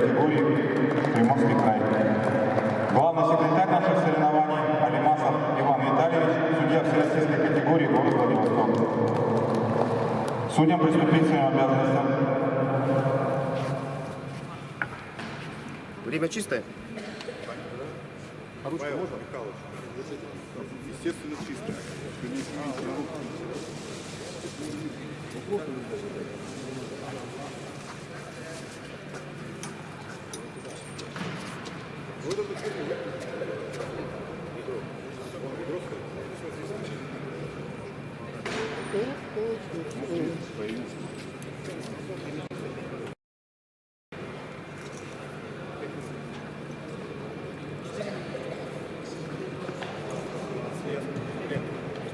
категории Приморский край. Главный секретарь наших соревнований Алимасов Иван Витальевич, судья всероссийской категории город Владивосток. Судьям приступить к своим обязанностям. Время чистое? А ручку можно? Естественно, чисто.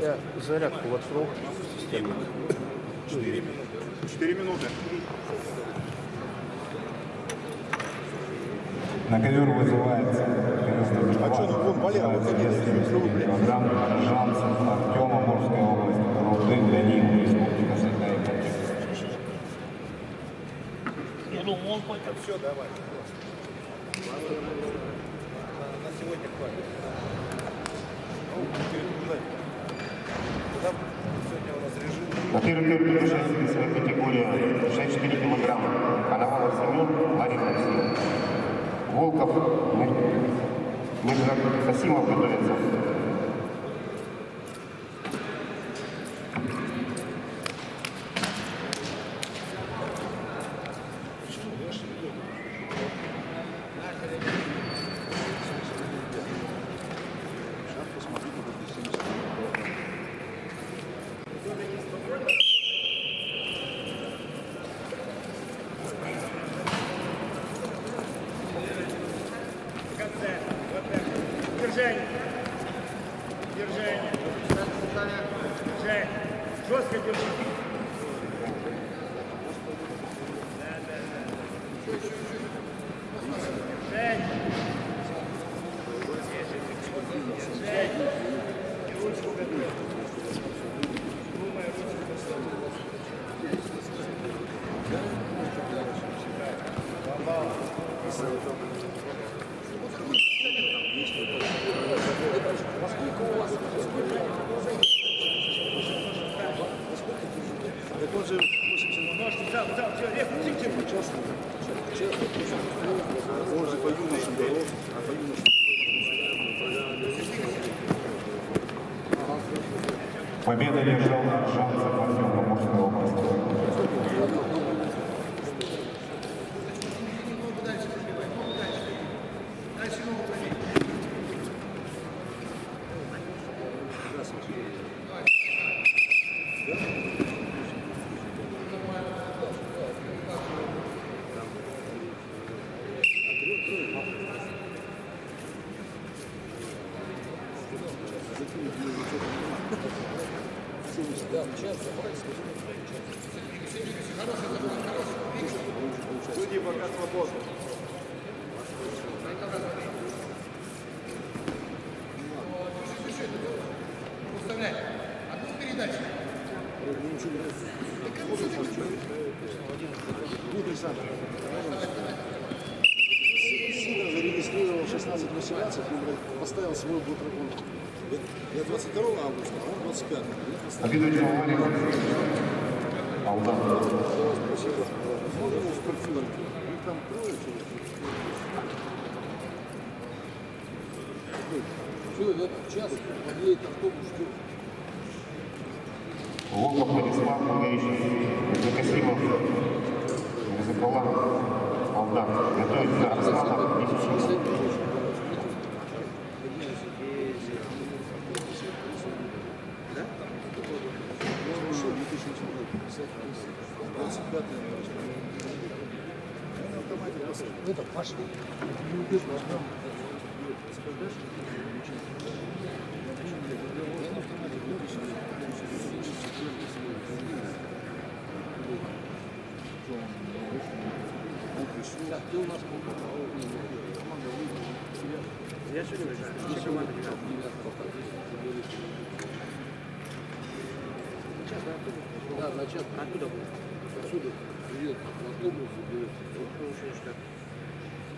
Я зарядку вошел в систему. 4 минуты. На ковер вызывается А что, ну вон Валера, выходи, килограмм Жанцев, Артема, Морская область, Рудын, Даниил, Республика Саха-Якутия. Все, давай. На сегодня хватит. Сегодня у нас режим. На первый тур путешествует своя категория 64 килограмма. Коновалов Семен, Ларин Алексей. Волков, Касимов готовится. Держение. Держение. Держение. Жестко держи. Держение. Держение. И ручку готовь. Думай, ручку поставь. Так он же 80. Ножки, зал, все, лев, Он же по юношам дорог, а по юношам. Победа держал Жанцев Артем, Приморская область. Судьи пока свободны. Уставляй. Одну передачу. Сидор зарегистрировал 16 18 и поставил свой бутрагон. Я 22 августа, а он 25. Победу держал Ларин Алексей. Алдан. Спасибо. Смотрим в спортивном. Их там трое. Что, час подъедет автобус, ждет. Волков Владислав, Пугаевич, Касимов, Языковланов, Алдан. Готовится Асланов, 10 минут. Это пошли. Не убежишь. Так, ты у нас команда выиграла. Я сегодня выезжаю. Команда играет. Да, на час. Откуда будет? Отсюда приедет автобус и берет.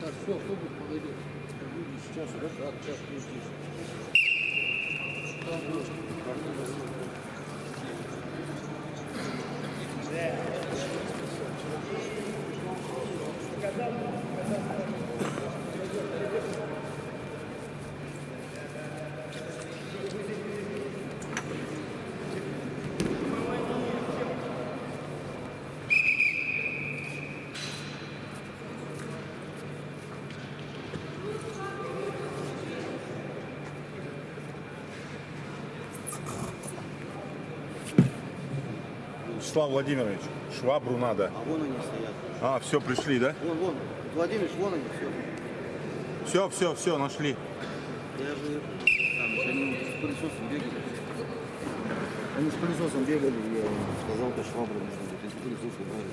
Так, все, автобус подойдет. Сейчас, да? Так, сейчас, подожди. Там будет. Вячеслав Владимирович, швабру надо. А вон они стоят. А, все, пришли, да? Вон. Владимир, вон они, все. Все, нашли. Я же там, они с пылесосом бегали. Они с пылесосом бегали, я им сказал, что швабра нужна будет. Они пылесос убрали.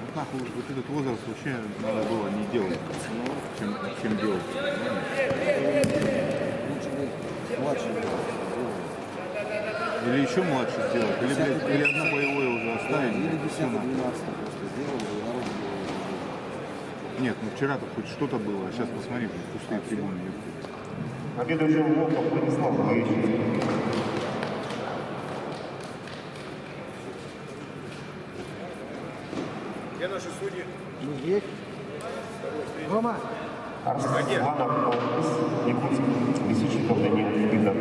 Вот нахуй, вот этот возраст вообще надо было не делать, чем делать. Младший. Или еще младше сделать, или, блядь, или одно боевое уже оставить. Или 10-12 Всё нахуй. просто сделали, и народ был. Нет, ну вчера-то хоть что-то было, а сейчас посмотри, блядь, пустые трибуны. ёпта. Победующий Волков Владислав Владимирович. Где наши судьи? Ну, здесь. Рома. Арсен Иванов, Якутск, Лисичников Данил, Пидор.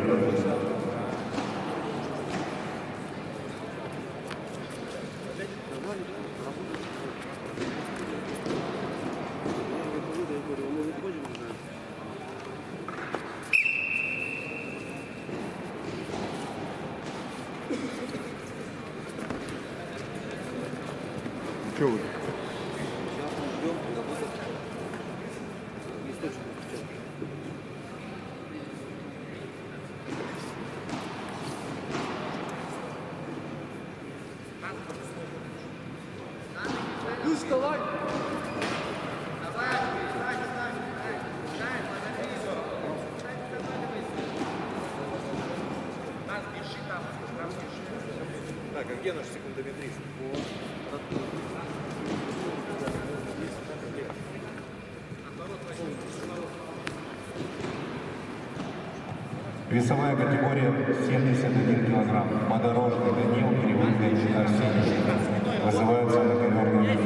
Че вы? Так, а где наш секундометрист? Весовая категория 71 килограмм. Подорожный Данил, Переводный Арсений. Вызывается на ковер номер 2.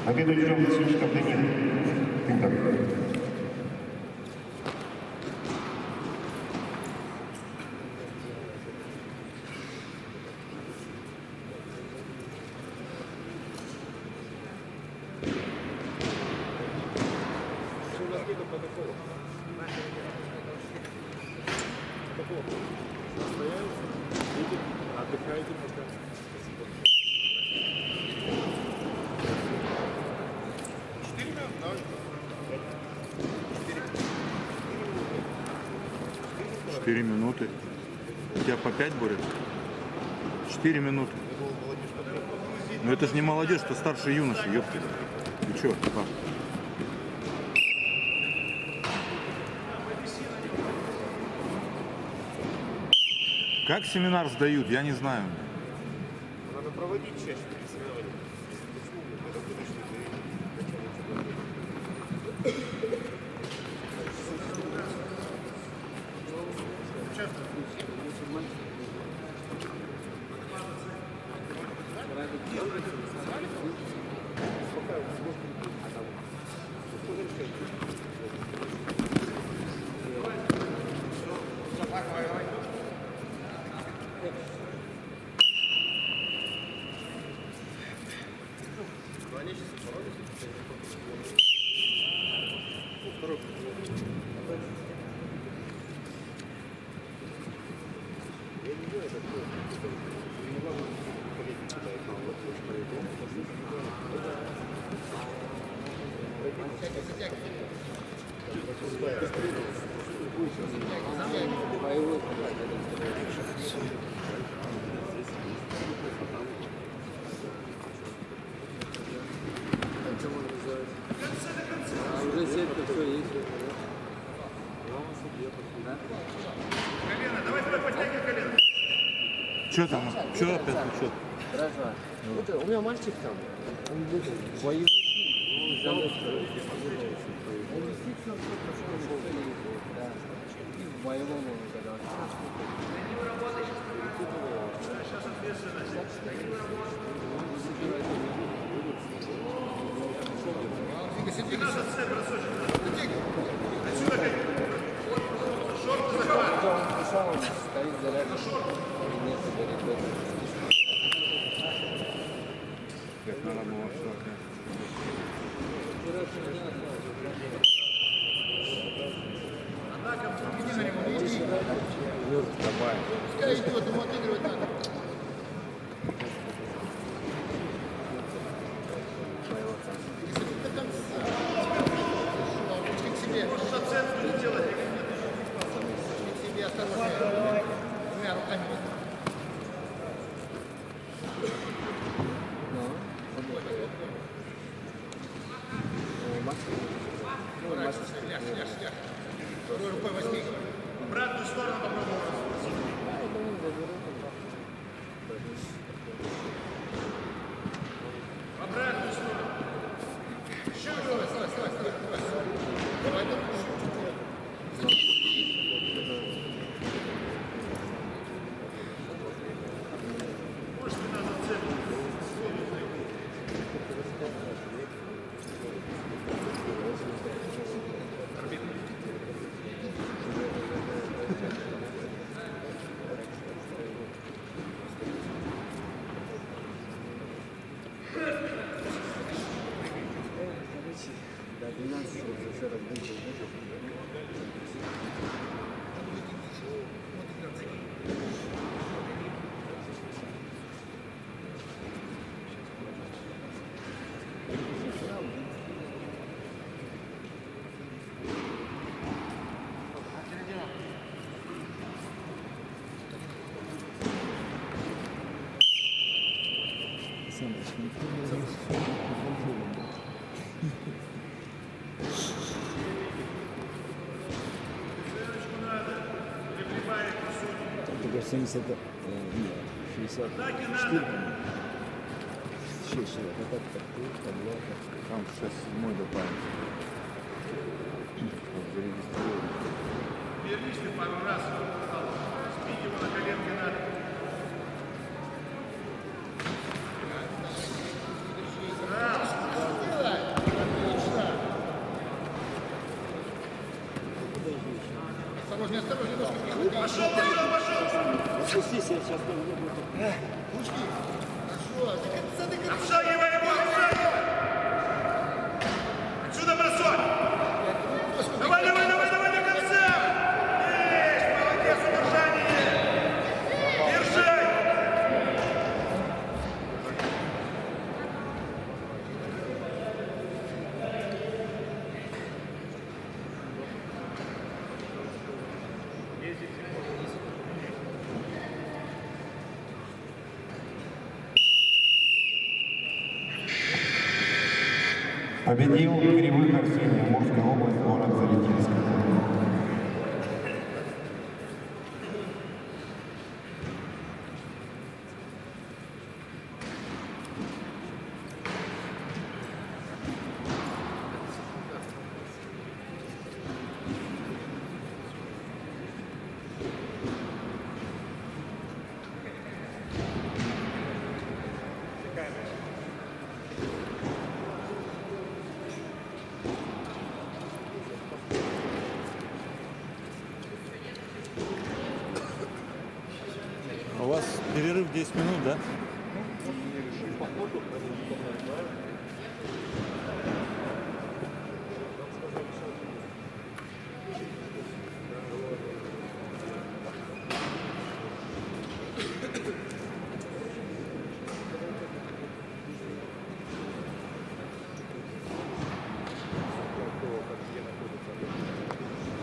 Победующий Лисичников Данил, Пидор. Отдыхайте пока. 4 минуты. У тебя по 5 борют? 4 минуты. Ну это же не молодежь, это старшие юноши, ёпты. Ты чё, пап? Как семинар сдают, я не знаю. Надо проводить чаще соревнования. Уже сетка все есть. Что там? Что опять учет? Это, у меня мальчик там, он боевой. Он действительно в боевом когда. Стоит зарядом. Как надо было все. Пускай идет, ему отыгрывать надо. Если ты до конца. Ручки к себе. Что оценку не делать? Ручки к себе, осторожно. Двумя руками. Ляж. Второй рукой возьми. Обратную сторону попробуй. Обратную сторону. Еще давай. Давай, может, ты надо оценку. Да, 12 еще раз будет. Только 70, нет, 64, по-моему. 6 человек. А так, Там сейчас 7 добавим. Зарегистрировали. Вернись ты пару раз. Сбить его на коленке надо. Осторожнее, ножки. Пошел! Отпустись, я сейчас тоже буду. Ручки. Хорошо. До конца. Обшагивай его! Отсюда бросок! Давай до конца! Есть! Молодец, удержание! Держи! Победил Кривых Арсений, Амурская область, город Залетинск. У вас перерыв 10 минут, да?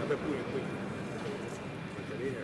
Надо будет быть. Батарея.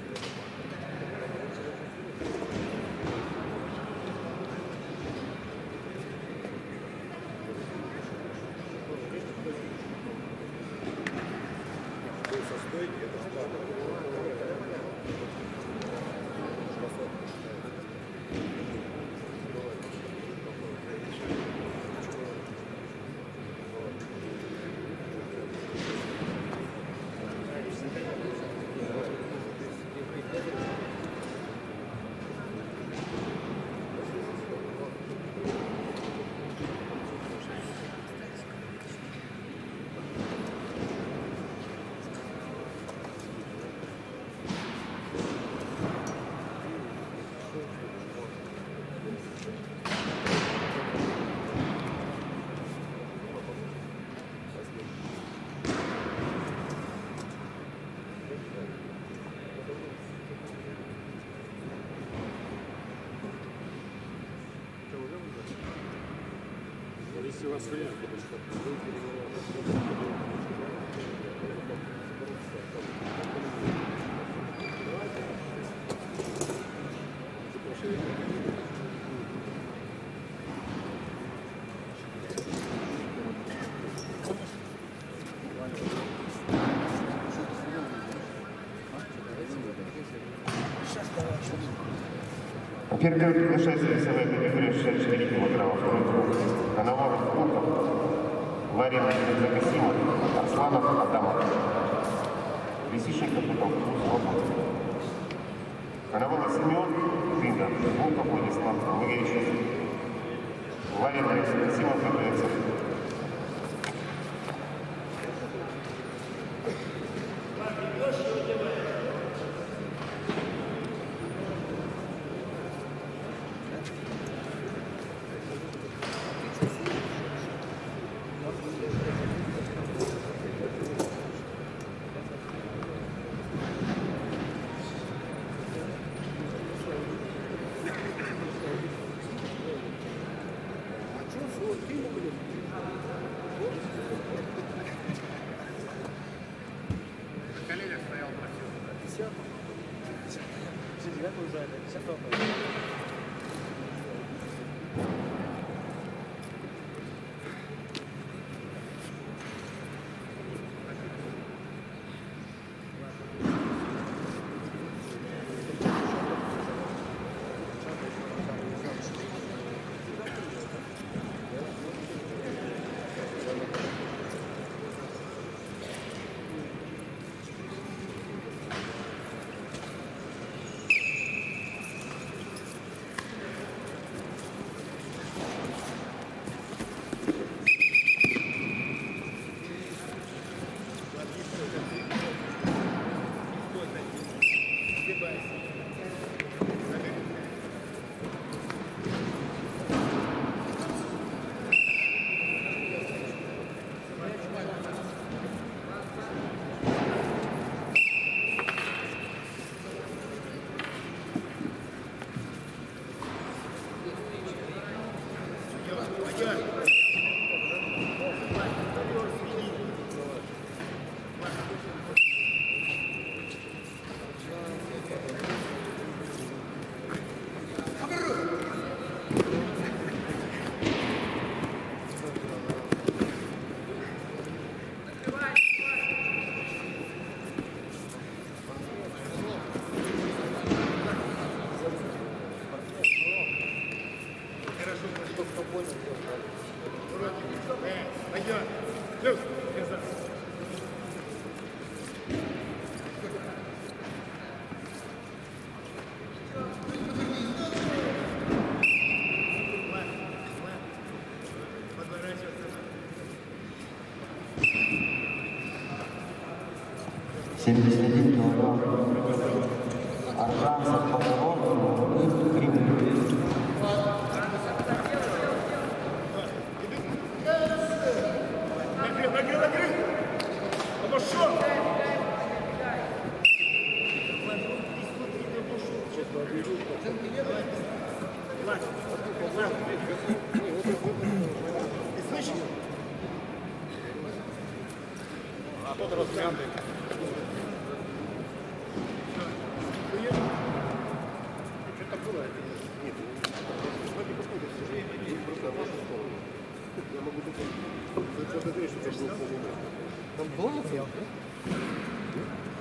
Перед высшей весовой категории 64 килограмма второй круг. Коновалов Кулков, Ларина Закасимов, Арсланов Адамов. Лисичников Петов, свобода. Коновалов Семен, Финга, Кулков Владислав, Владимирович. Ларина Закасимов готовится. Аржанцев, Подорожный и Кремль. Там была оценка?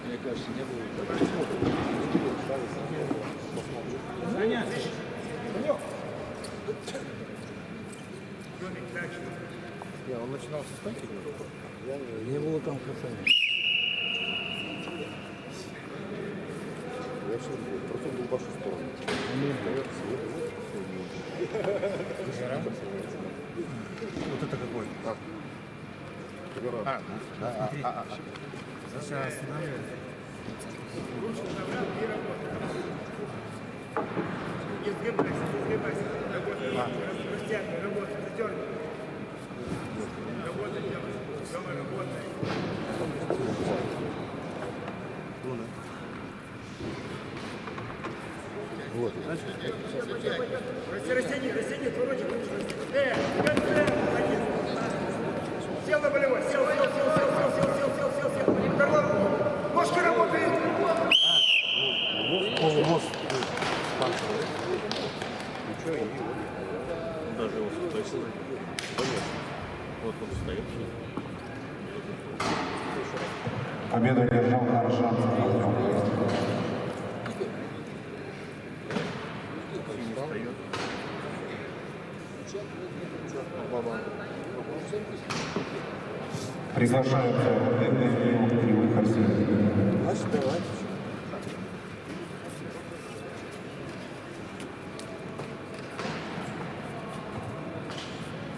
Мне кажется, не было. Я, он начинал со стойки? Не было там касания. Я все просто был в вашу сторону. Вот это какой? Сейчас останавливаем. Не сгибайся, не сгибайся. Работа, растягивай, работа, задергивай. Работа делай. Дома работай. Вот. Растяни, творочек. В конце, молодец. Сел на болевой, сел. Второй руку. Ножка работает. Даже его спросил. Вот он стоит. Победу одержал Аршанцев Артем. Приглашаются в ДТ Кривых Арсений. Значит, давайте.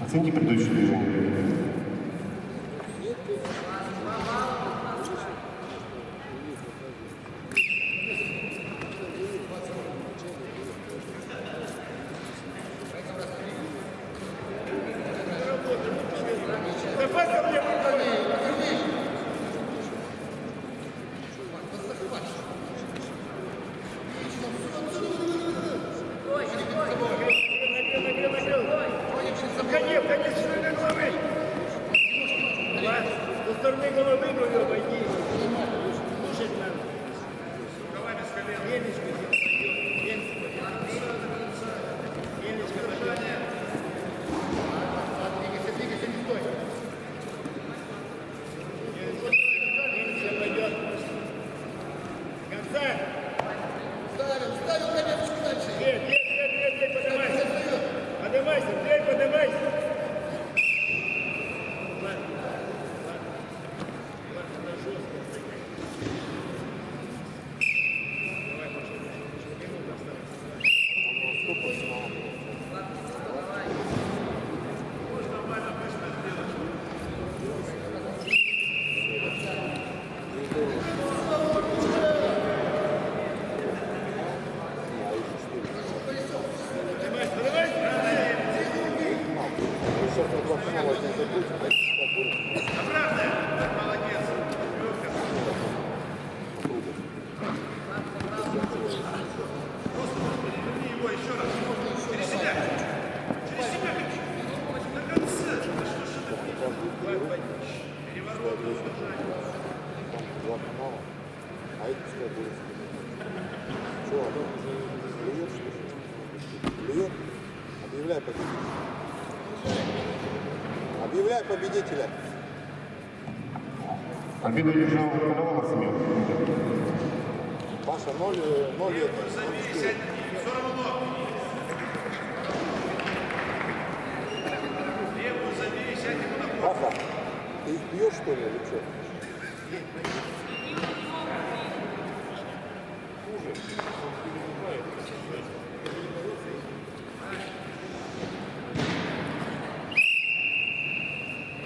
Оцените предыдущее движение. Запасом мне выполняй. Нагрел, конец стороны головы. Со стороны головы говорю, обойди. Слушать надо. Рукавами с колен. Елечко пойдет. Елечко пойдет. Двигайся, не стой. Елечко пойдет. Конца. Ставил коленочку дальше. Дверь, поднимайся. Поднимайся, дверь, поднимайся. Ладно, на жестко. Давай, пошли. Минута осталась. Можно нормально быстро сделать. Поднимайся, поднимайся. Обратно. Молодец. Просто верни его еще раз. Через себя. Через себя. На конце. Да что ж это? Переворот нужно жать. Два канала. А это пускай будет. Что, оно уже блюет, что ли? Блюет? Объявляй победителя. Объявляй победителя. Победу одержал Коновалов Семен. Паша, 0 это. Забери, сядь. Все равно. Левую забери, сядь ему на пол. Паша, ты их бьешь, что ли, или что?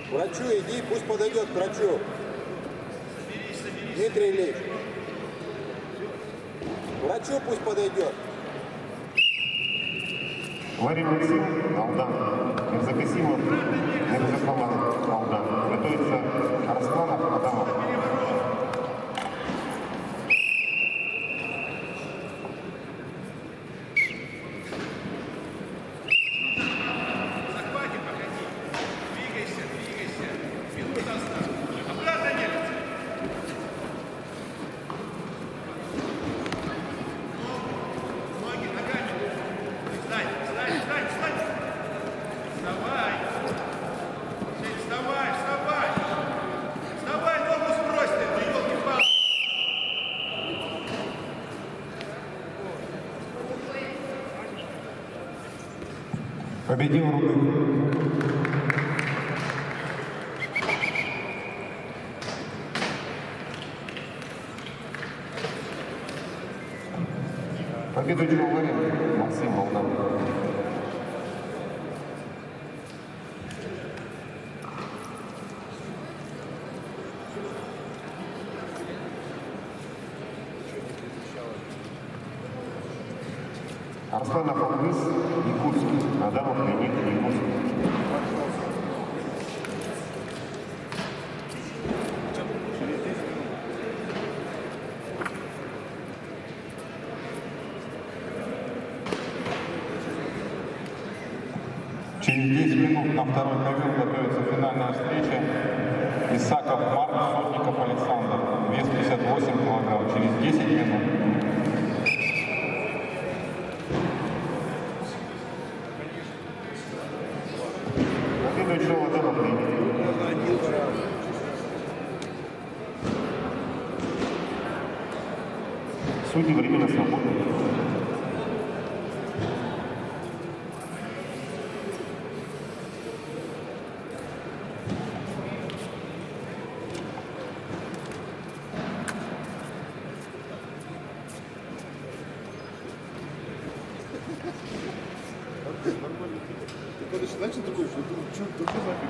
К врачу иди, пусть подойдет к врачу. Дмитрий Ильич. К врачу пусть подойдет. Варим Максим, Алдан. Мирзакасимов, Мирзахаман, Алдан. Готовится Арсланов, Адамов. Захватим, походи. Двигайся. Минута осталась. Обратно немец. Ноги, ногами. Встань. Вставай. Победил Рудых. Победу Чулгарин Максим Молдав. Арсланов Алгыз, Якутск, Адамов Леонид, Якутск. Через 10 минут на второй ковер готовится финальная встреча. Исаков Марк, Сотников Александр. Вес 58 килограмм. Через 10 минут. Победу Чола Адамов Леонид. Судьи временно свободны. Дальше такой, что нафиг?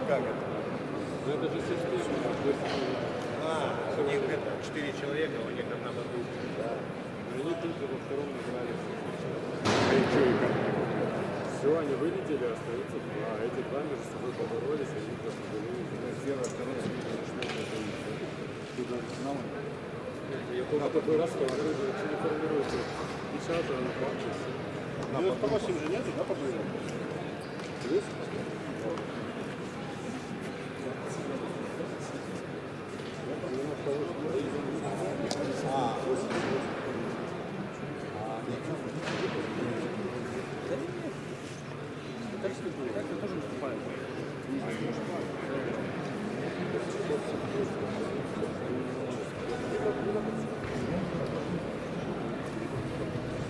Как это? Ну это же система. У них это 4 человека, у них одна бутылка. Да. Они тут же во втором набрали. А и что, и как? Все, они вылетели, остаются два. А эти два между собой поборолись, они просто были. Первое, второе, Туда арсенал. Я помню, такой раз, что не формируется. И сейчас он плачется. Ну, по 8 же нету, да, по-моему? Есть? А, 8. Это тоже наступает.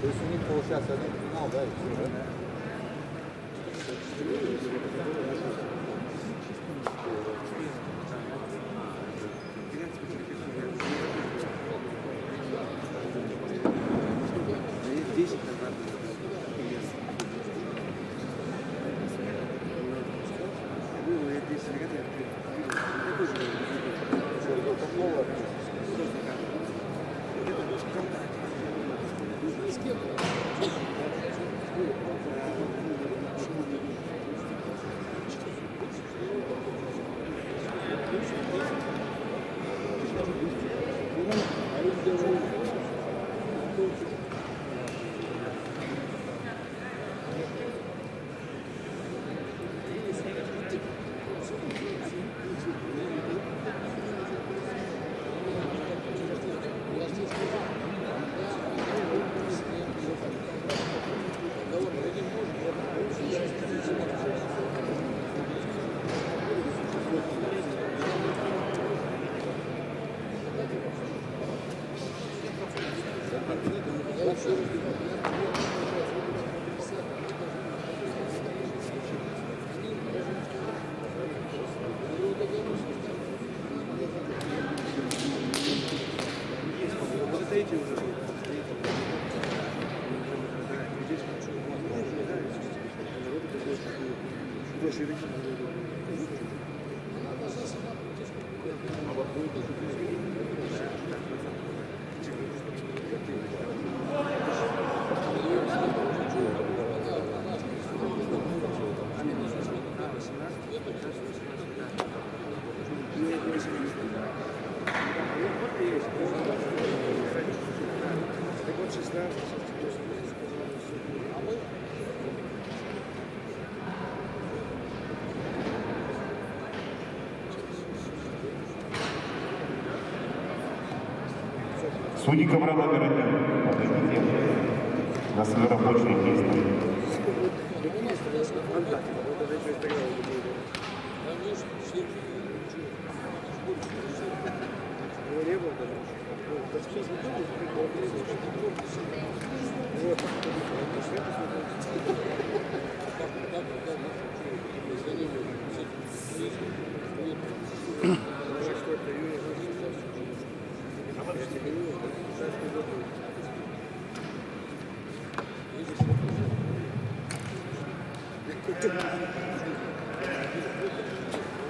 То есть у них получается один финал, да, и все, да? Судьи ковра номер 1. Подойдите на свои рабочие места.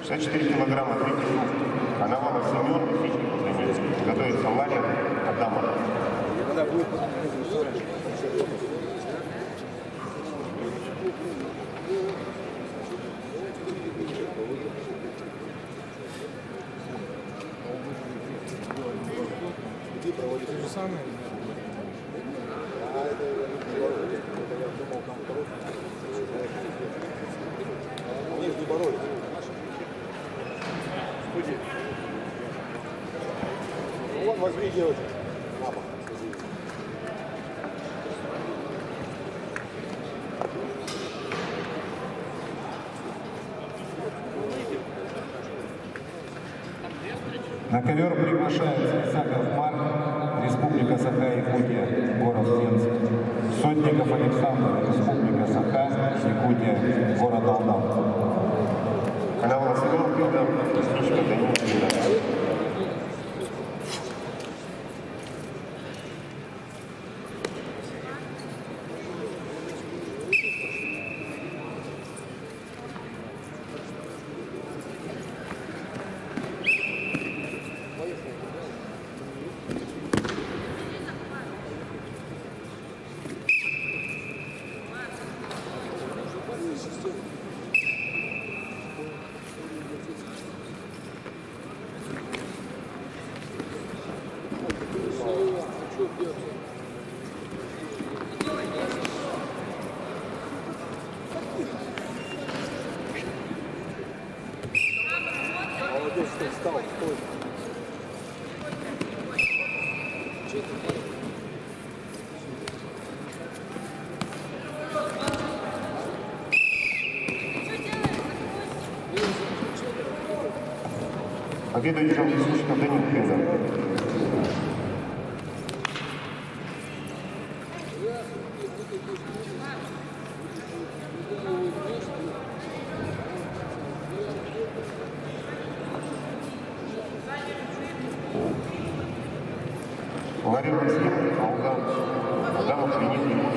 «64 килограмма, 3 кило. Коновалов Семен, Фичников Данил. Готовится Ларин, Адамов. То же самое. Они же не боролись. Ну, вон, возьми девочку. Мама. На ковер приглашается Исаков Марк, Республика Саха-Якутия, город Земск. Сотников Александр, Республика Саха-Якутия, город Алдан. Коновалов Семен, Фичников Данил. Молодец, ты встал, стой. Победу держал Фичников Данил Федор. Ларин Максим, Алдан, Адамов Леонид Егоров.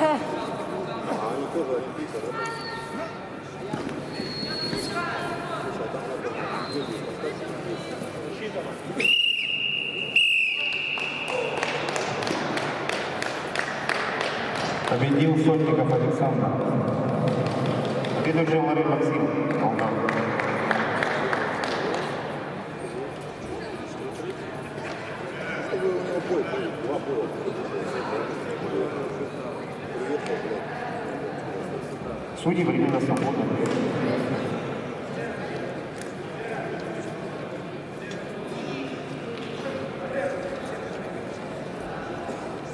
А они тоже олимпийцы, да? Слушай, а там надо людей поставить. Победил Сотников Александр. Следующий Ларин Максим, Молдава. Чтобы у него бой был, два боя. Приехал, блядь. Судьи временно свободны.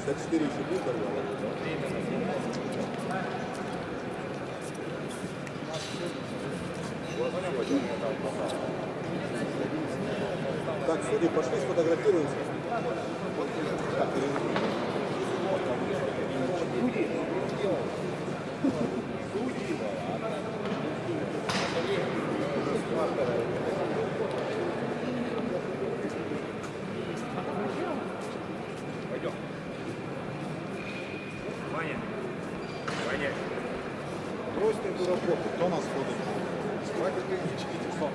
За 4 еще будет тогда? Так, судьи, пошли сфотографируемся. Так, брось ты эту работу, кто нас ходит? Хватит клинички, что?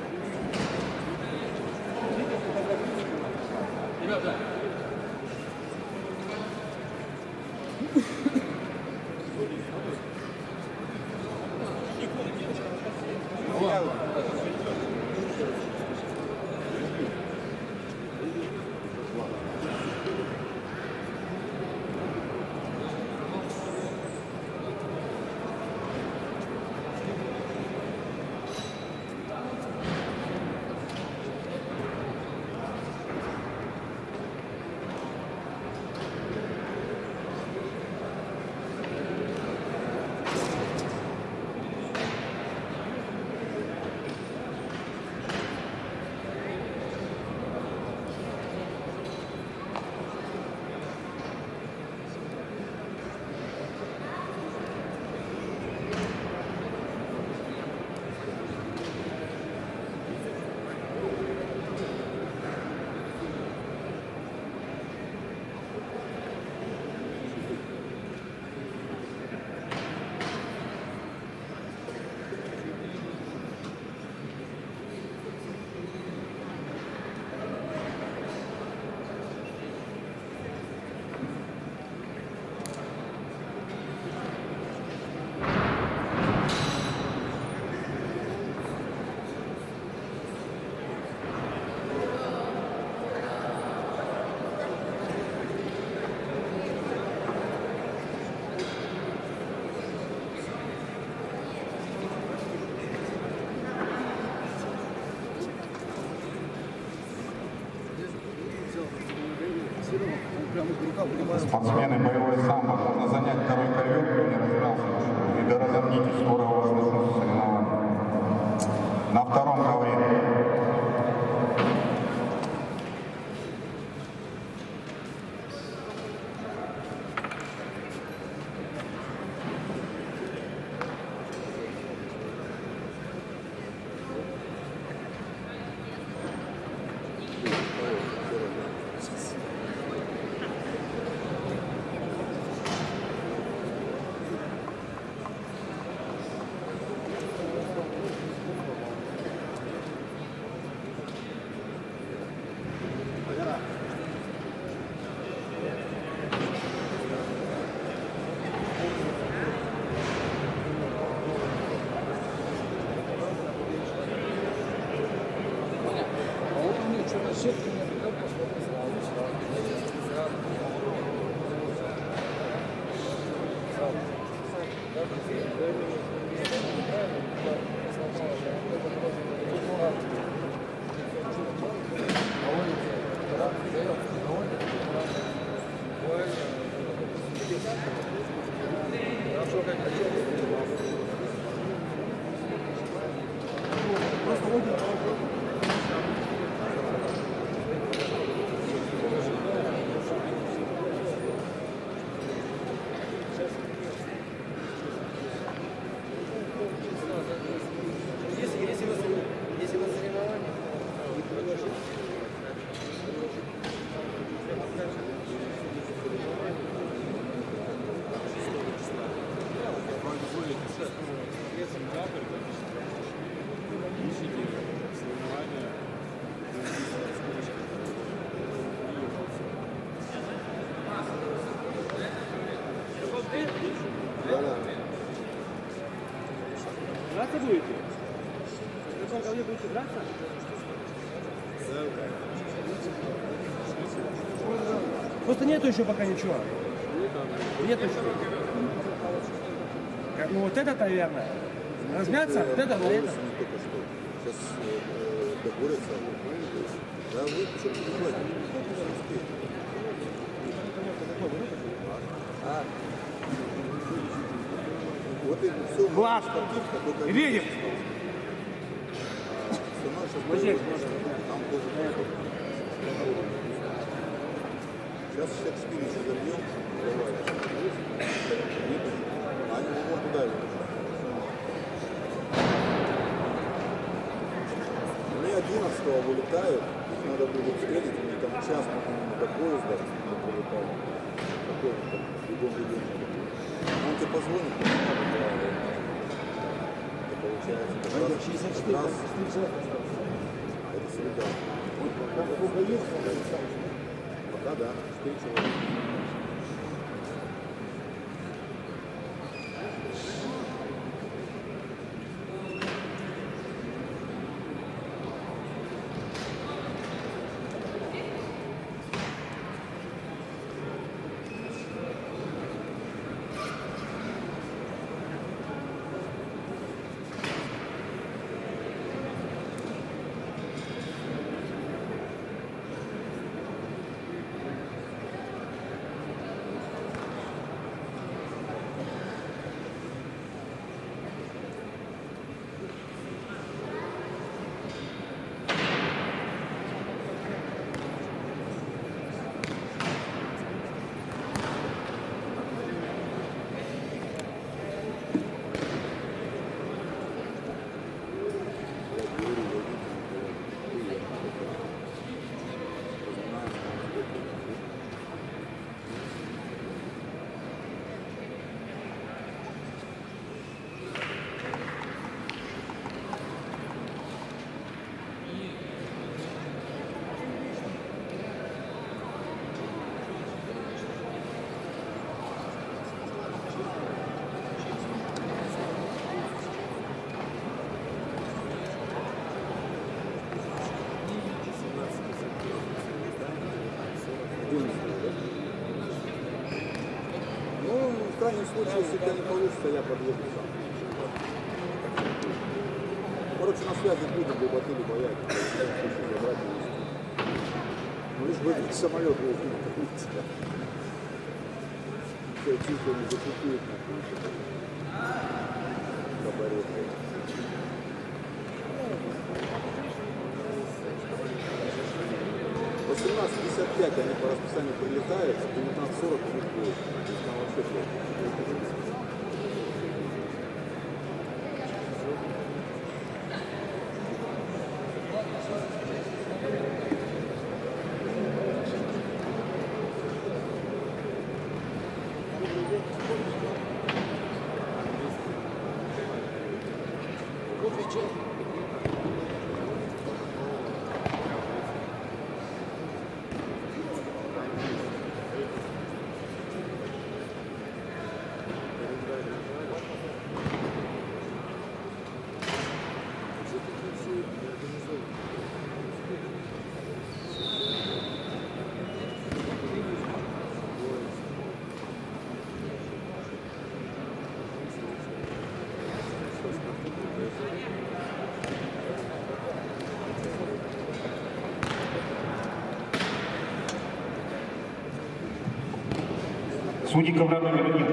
Спортсмены, боевой самбо. Можно занять второй ковер, кто не разбирался еще. И да разомнитесь, скоро у вас начнутся соревнования. На втором ковре. будете? В каком говне будете драться? Просто нету еще пока ничего. Нету еще. Ну вот этот, наверное. Размяться? Вот это, на это. Только что. Сейчас договорятся. Да вы что переживаете? Вот и все. Глаз! Видим! Сейчас еще 4 еще забьем. Давай. Они его туда ведут. Мне 11-го вылетают. Их надо будет встретить. У них там час, по-моему, до поезда прилетал. Такой там бегом. Он тебе позвонит. Это получается. 64. Это среда. Пока да, 4 человека. В крайнем случае, если у тебя не получится, я подъеду сам. Короче, на связи будем, либо ты, либо я. Забрать и везти. Ну, лишь бы этот самолет был. Все чувство не закупит. Кабарет. 18:55 они по расписанию прилетают, в 19:40 у них будет. То есть там вообще плохо. Судьи ковра номер 1.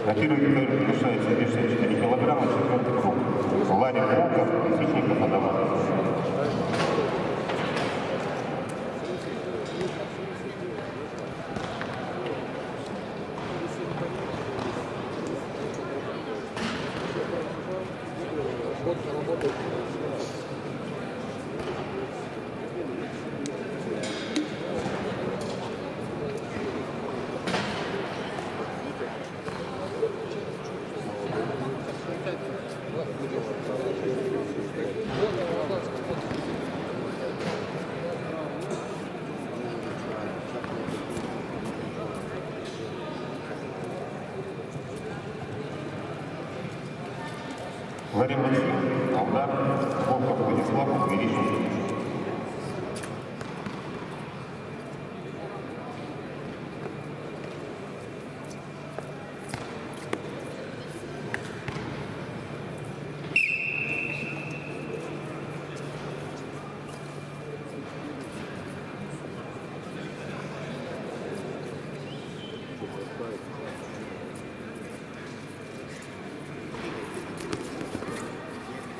Датирует приглашается 264 килограмма, 4-й круг. Ларин Волков, Ситников, Адавар. Вадим Максим, Алдар, Волков Владислав, Величий.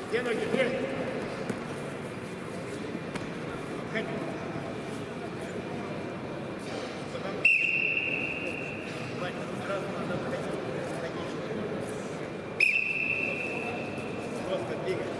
Где ноги? Где? Ходь. Потом. Вань, сразу надо выходить. Просто двигать.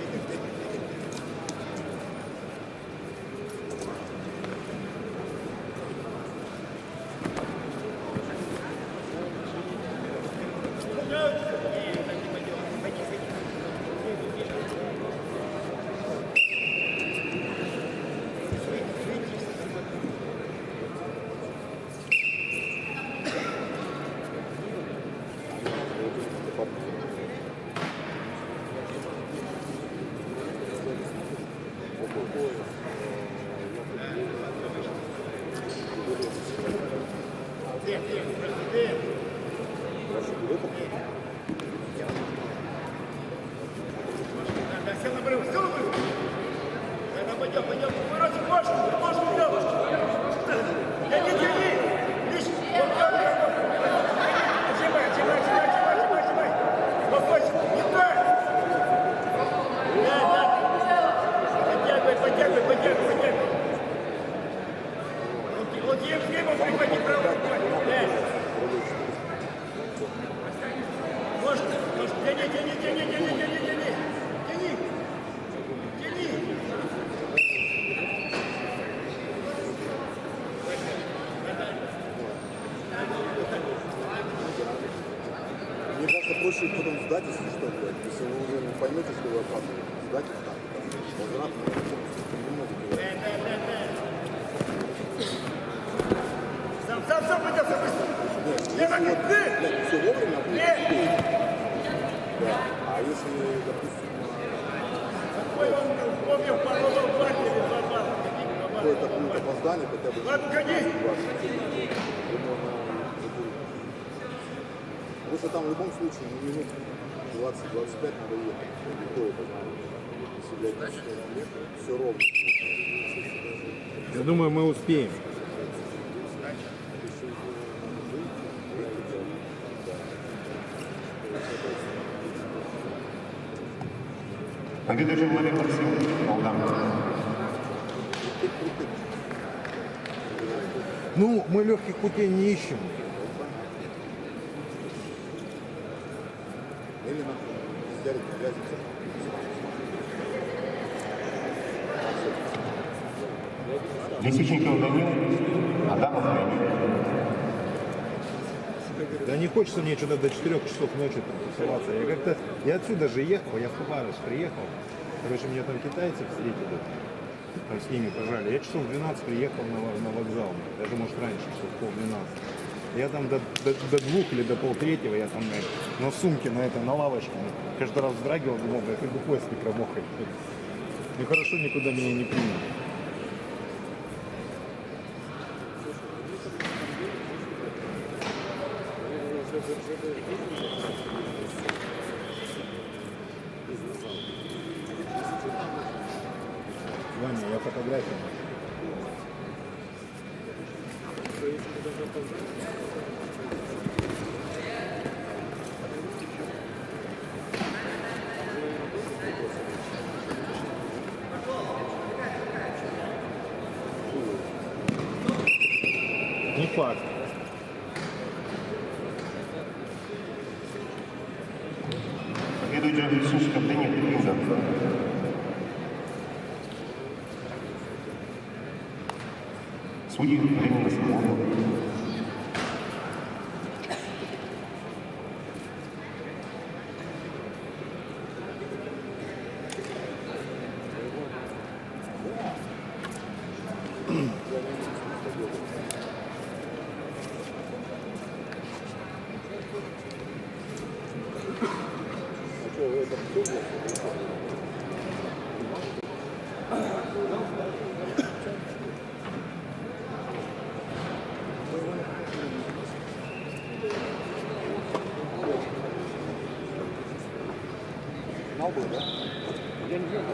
Мне кажется, проще их потом сдать, если что, блядь. Если вы уже не поймете, что вы опаздываете, сдать их так. Возврат немного делать. Сам, пойдем, быстро. Нет, если вот, блядь, все вовремя, будет. Да. А если, допустим, Какой он помнил, попробовал в парке или в бар. какое-то будет опоздание, хотя бы... Ладно, гони. Потому что там в любом случае минут 20-25 надо ехать. Никто это знает. Если, блядь, все ровно. Я думаю, мы успеем. Победитель Вадим Максим, Алдар. Ну, мы легких путей не ищем. Или нахуй взяли, вязится. Лисичников Данил, Адамов Леонид. Да не хочется мне что-то до 4 часов ночи там тусоваться. Я отсюда же ехал, я в Хабаровск приехал. Короче, меня там китайцы встретили. Там с ними пожали. Я часов в 12 приехал на вокзал. Даже, может, раньше, часов в 11:30. Я там до 2 или до 2:30 я там на сумке, на лавочке. Каждый раз вздрагивал, думал, я как бы поезд не промокает. Ну хорошо, никуда меня не приняли. Ваня, я фотографию. Не факт. Победитель Лисичников Данил, Линда. Судьи временно свободу. А что, в этом все? был, да? Я не знаю.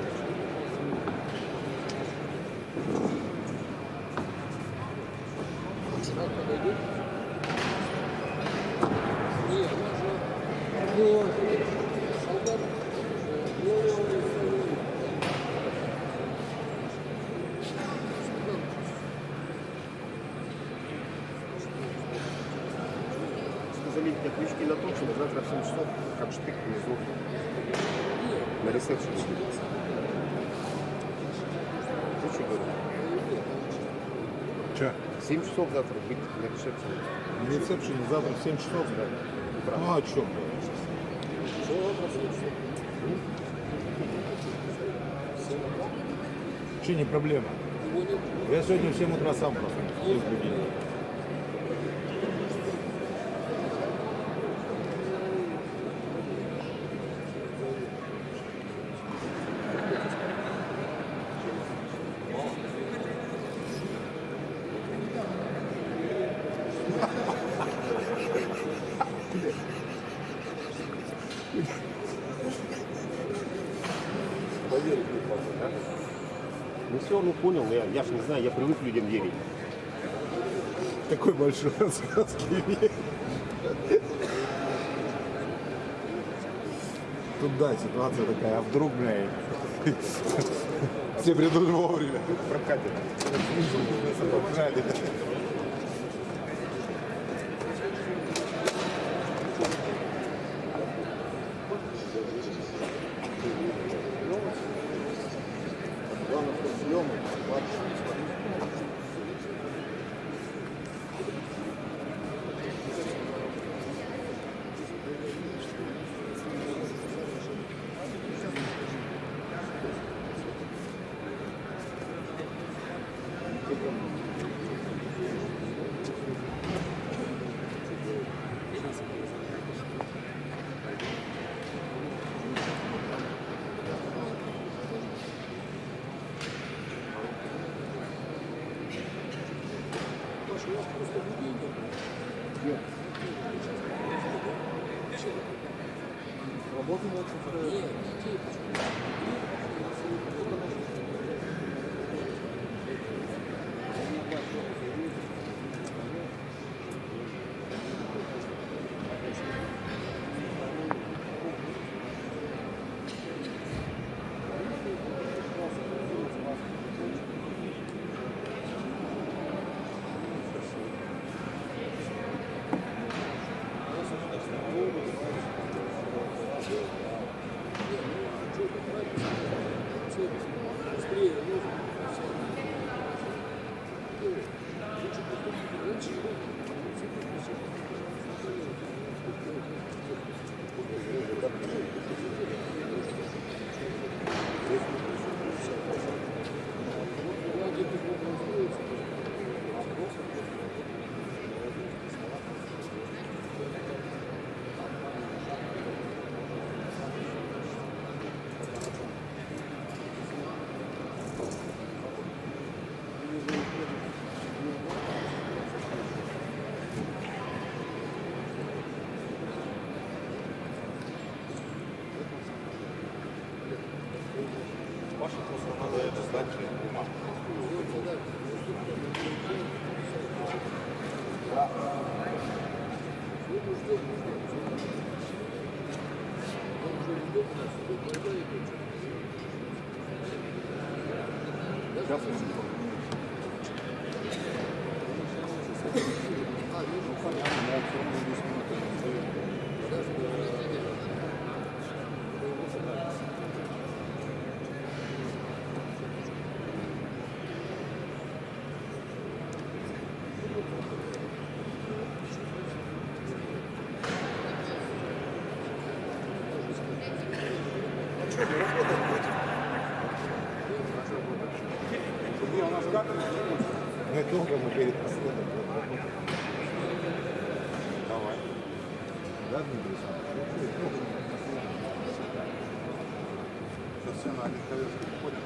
Заметьте отключки на том, что завтра в 7 часов, как штык внизу, на ресепшене. Ты что говоришь? Че? 7 часов завтра быть на ресепшене. На ресепшене завтра в 7 часов, да? Ну, о чем? Вообще не проблема. Я сегодня в 7 утра сам просто без будильника. Поверить не могу, да? Ну все, ну понял, я ж не знаю, я привык людям верить. Такой большой рассказки имеет. Тут да, ситуация такая, а вдруг, бля, все придут вовремя. Прокатит. Жаль. Главное, что съемы, Паша просто надо это сдать бумагу. Сейчас мы Мы долго мы перед последом. Давай. Да, Дмитрий Сейчас все на один ковер переходят.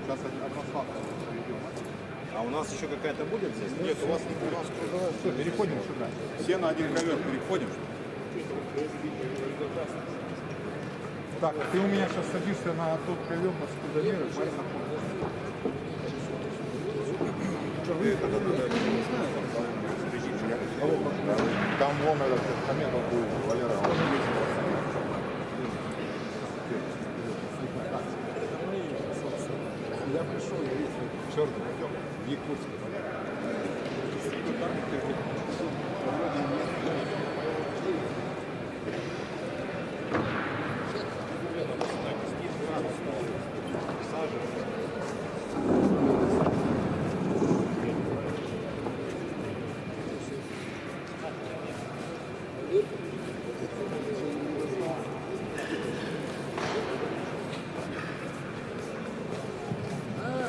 Сейчас одна славка проведем. А у нас еще какая-то будет здесь? Нет, у вас не будет. Что, переходим сюда. Все на один ковер переходим. Так, ты у меня сейчас садишься на тот ковер, на скудомеры, Марина. Там вон этот Хаметов будет, Валера. Я пришел, я видел. Черт, идем в Якутск.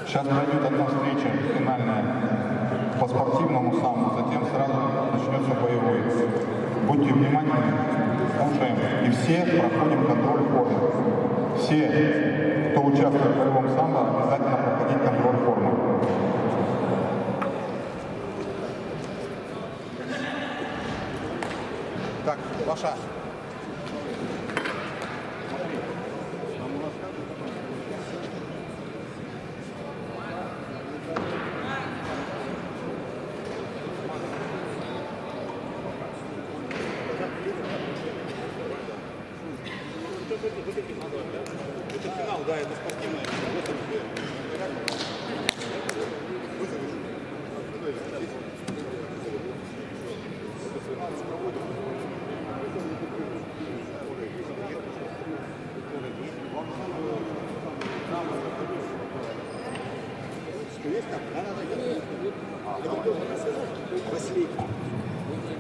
Сейчас пройдет одна встреча финальная по спортивному самбо, затем сразу начнется боевой. Будьте внимательны, слушаем. И все проходим контроль формы. Все, кто участвует в боевом самбо, обязательно проходить контроль формы. Так, Паша. Это финал, да, это спортивное.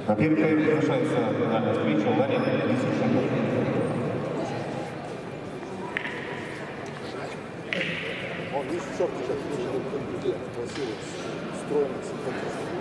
Теперь завершается финальная встреча, ударит 10 секунд. Он весь черт сейчас красивый, стройный, симпатичный.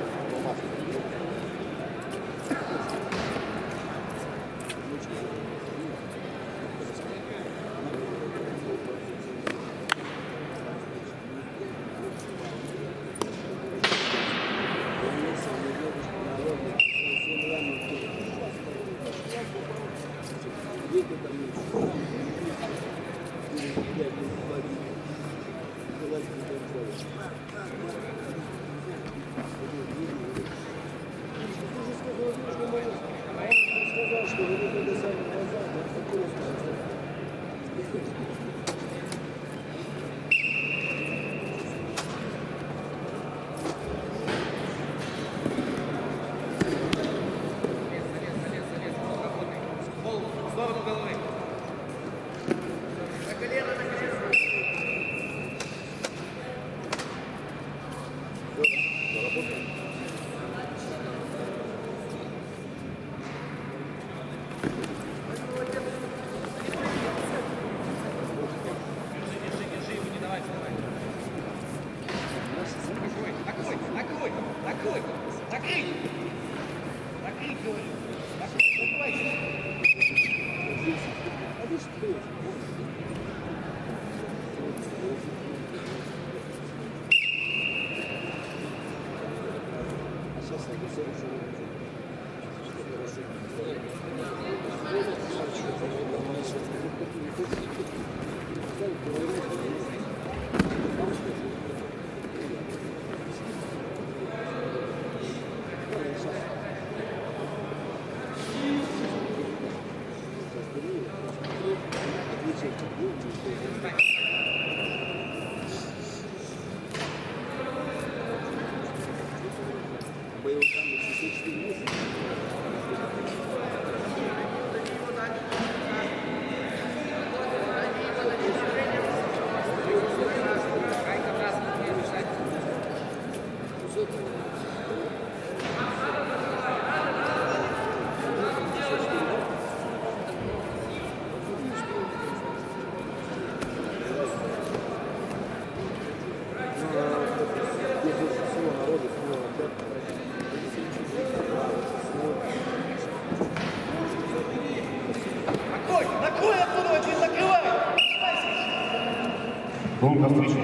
До встречи.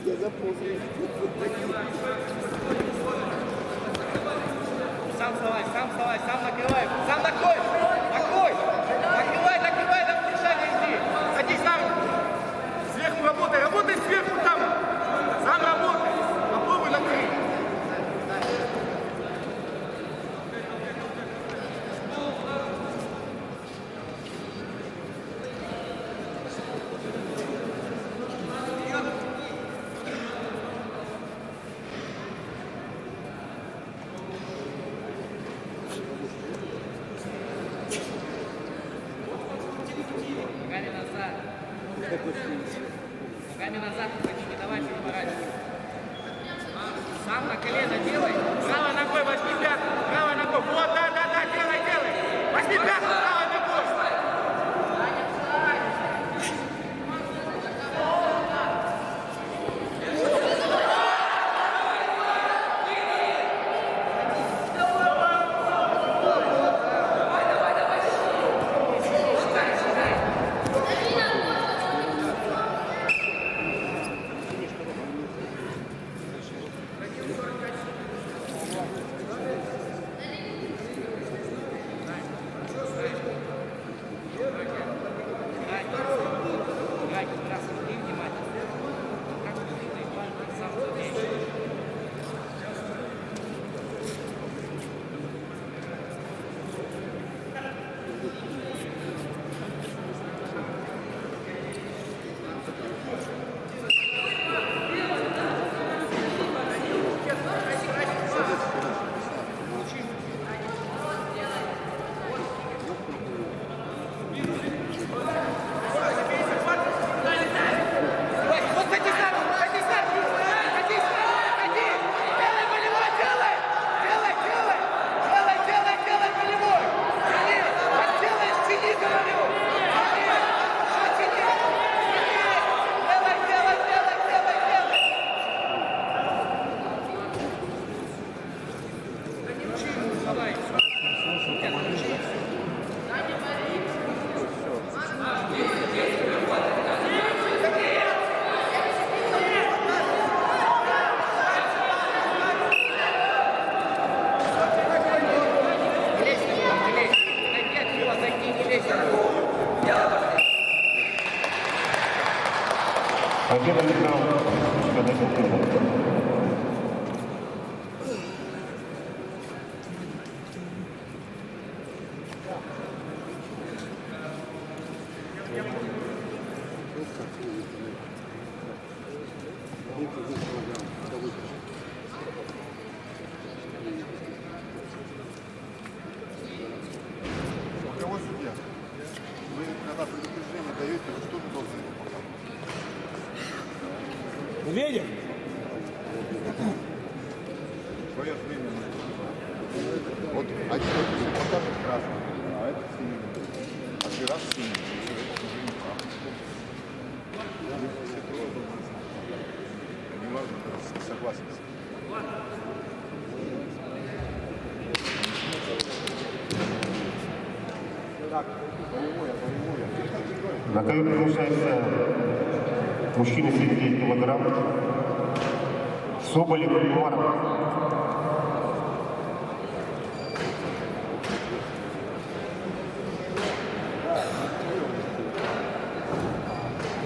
Я запомнил. Давай, сам накрывай. Сам накрой. Накрой. Накрывай, накрывай, на удержание иди. Садись там. Сверху работай. Работай сверху там. Сам работай. Попробуй накрыть. Ногами назад. Ногами назад, не давай переворачивать. Сам на колено делай. Правой ногой возьми пятку. Правой ногой. Вот, да, делай. Возьми пятку правой ногой. Победа лежала. Кого судья? Вы когда предупреждение даете, вы что же должны его показать? Видим? Свое время. Вот один покажет красный, а этот синий. А ты раз синий, все, это уже не прав. Все трое должны знать. Не важно, согласен с ним. Так, боевое. На ковер приглашается мужчина 79 килограмм. Соболев Иванов.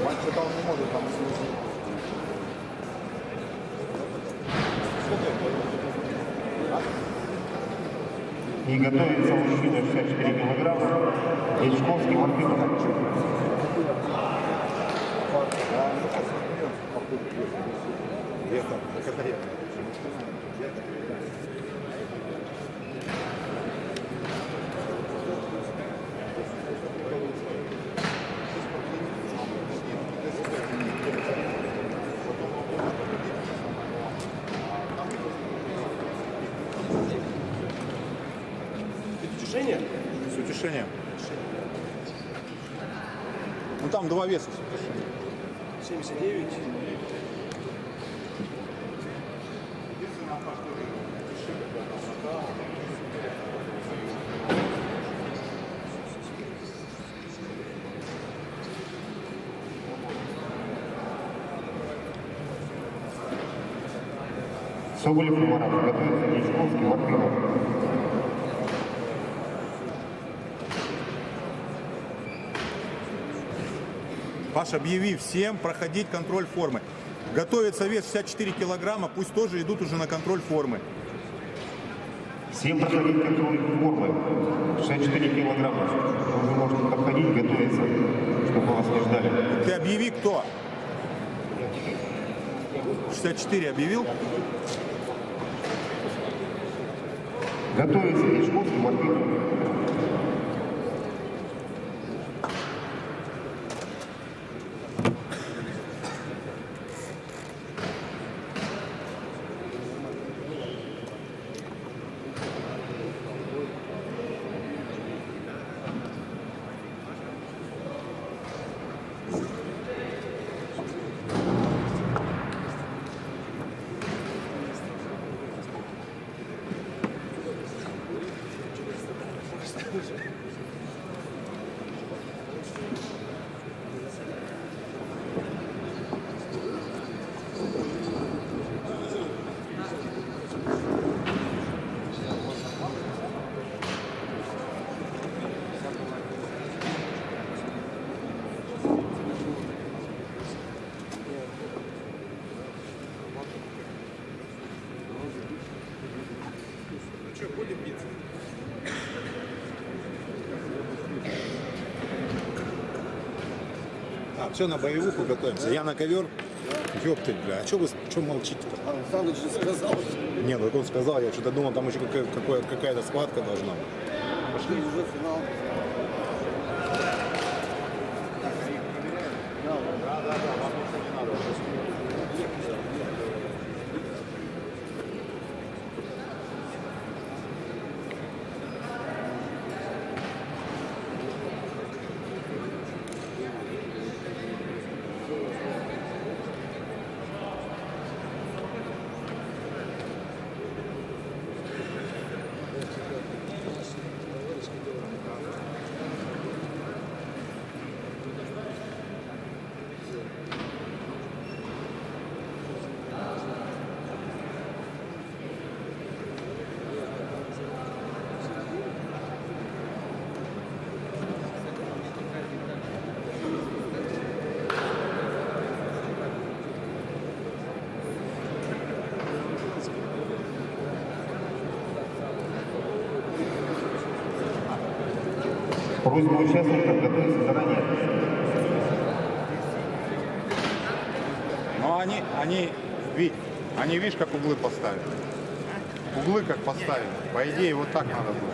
Мальчик там не может там служить. И готовится мужчина 64 килограмма. Ячковский Мартынов. Летом, когда я. Утешение? С утешением. Ну там два веса с утешением. 79. Соболев Иванов. Готовится Ячковский Мартынов. Паша, объяви всем проходить контроль формы. Готовится вес 64 килограмма, пусть тоже идут уже на контроль формы. Всем проходить контроль формы. 64 килограмма. Вы уже можете подходить, готовиться, чтобы вас не ждали. Ты объяви, кто? 64 объявил? Готовится Ячковский, Мартынов. Все, на боевуху готовимся. Я на ковер. Ёптель, бля, а что вы молчите-то? Саныч же сказал, Нет, вот он сказал, я что-то думал, там еще какая-то схватка должна быть. пошли уже финал. Просьба участников готовиться заранее. Но они, видишь, как углы поставили. Углы как поставили. По идее, вот так надо было.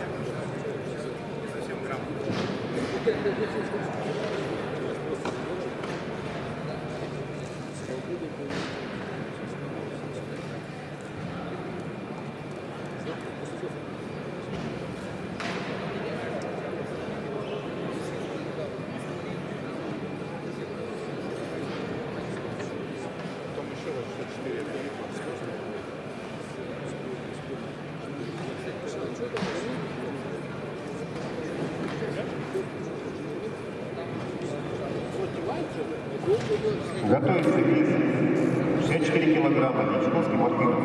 Готовится вес 64 килограмма. Ячковский, Мартынов.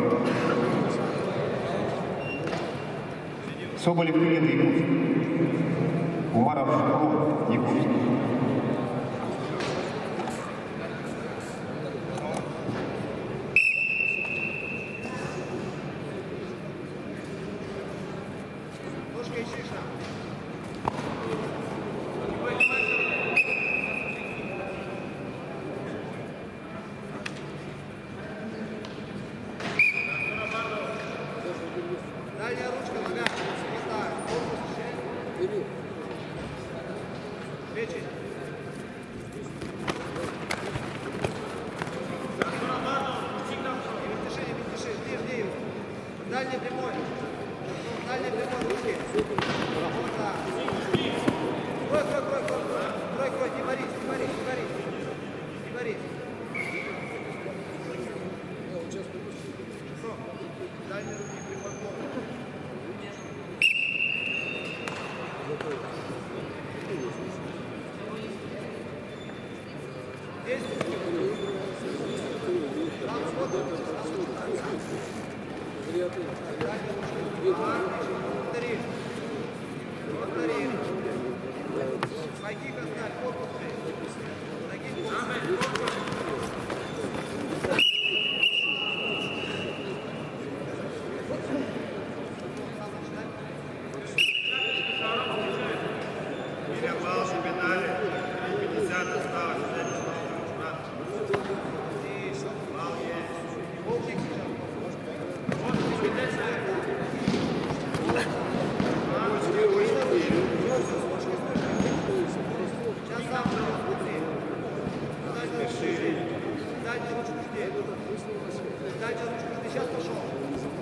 Соболев, Кирилл, Якутск. Умаров, Шахров, Якутск. Дальняя ручка, нога. Хватает. Печень. Не мельтеши, жди его. Дальний прямой. Дальний прямой руки. Вот так. Крой, не борись. Дальние руки прямой блок. Повтори. Пойди, Коснарь, корпус. Ноги.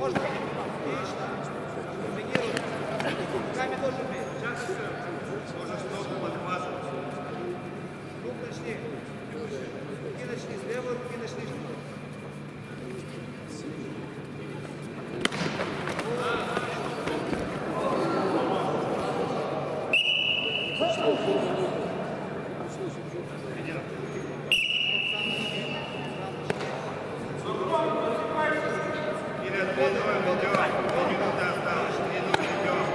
Можно? Отлично. Комбинируй. Руками тоже бей. Можешь ногу подхватывать. Рук начни. Руки начни. С левой руки начни. Перед 2-0 ведем. 2 минуты осталось. 3-0 ведем.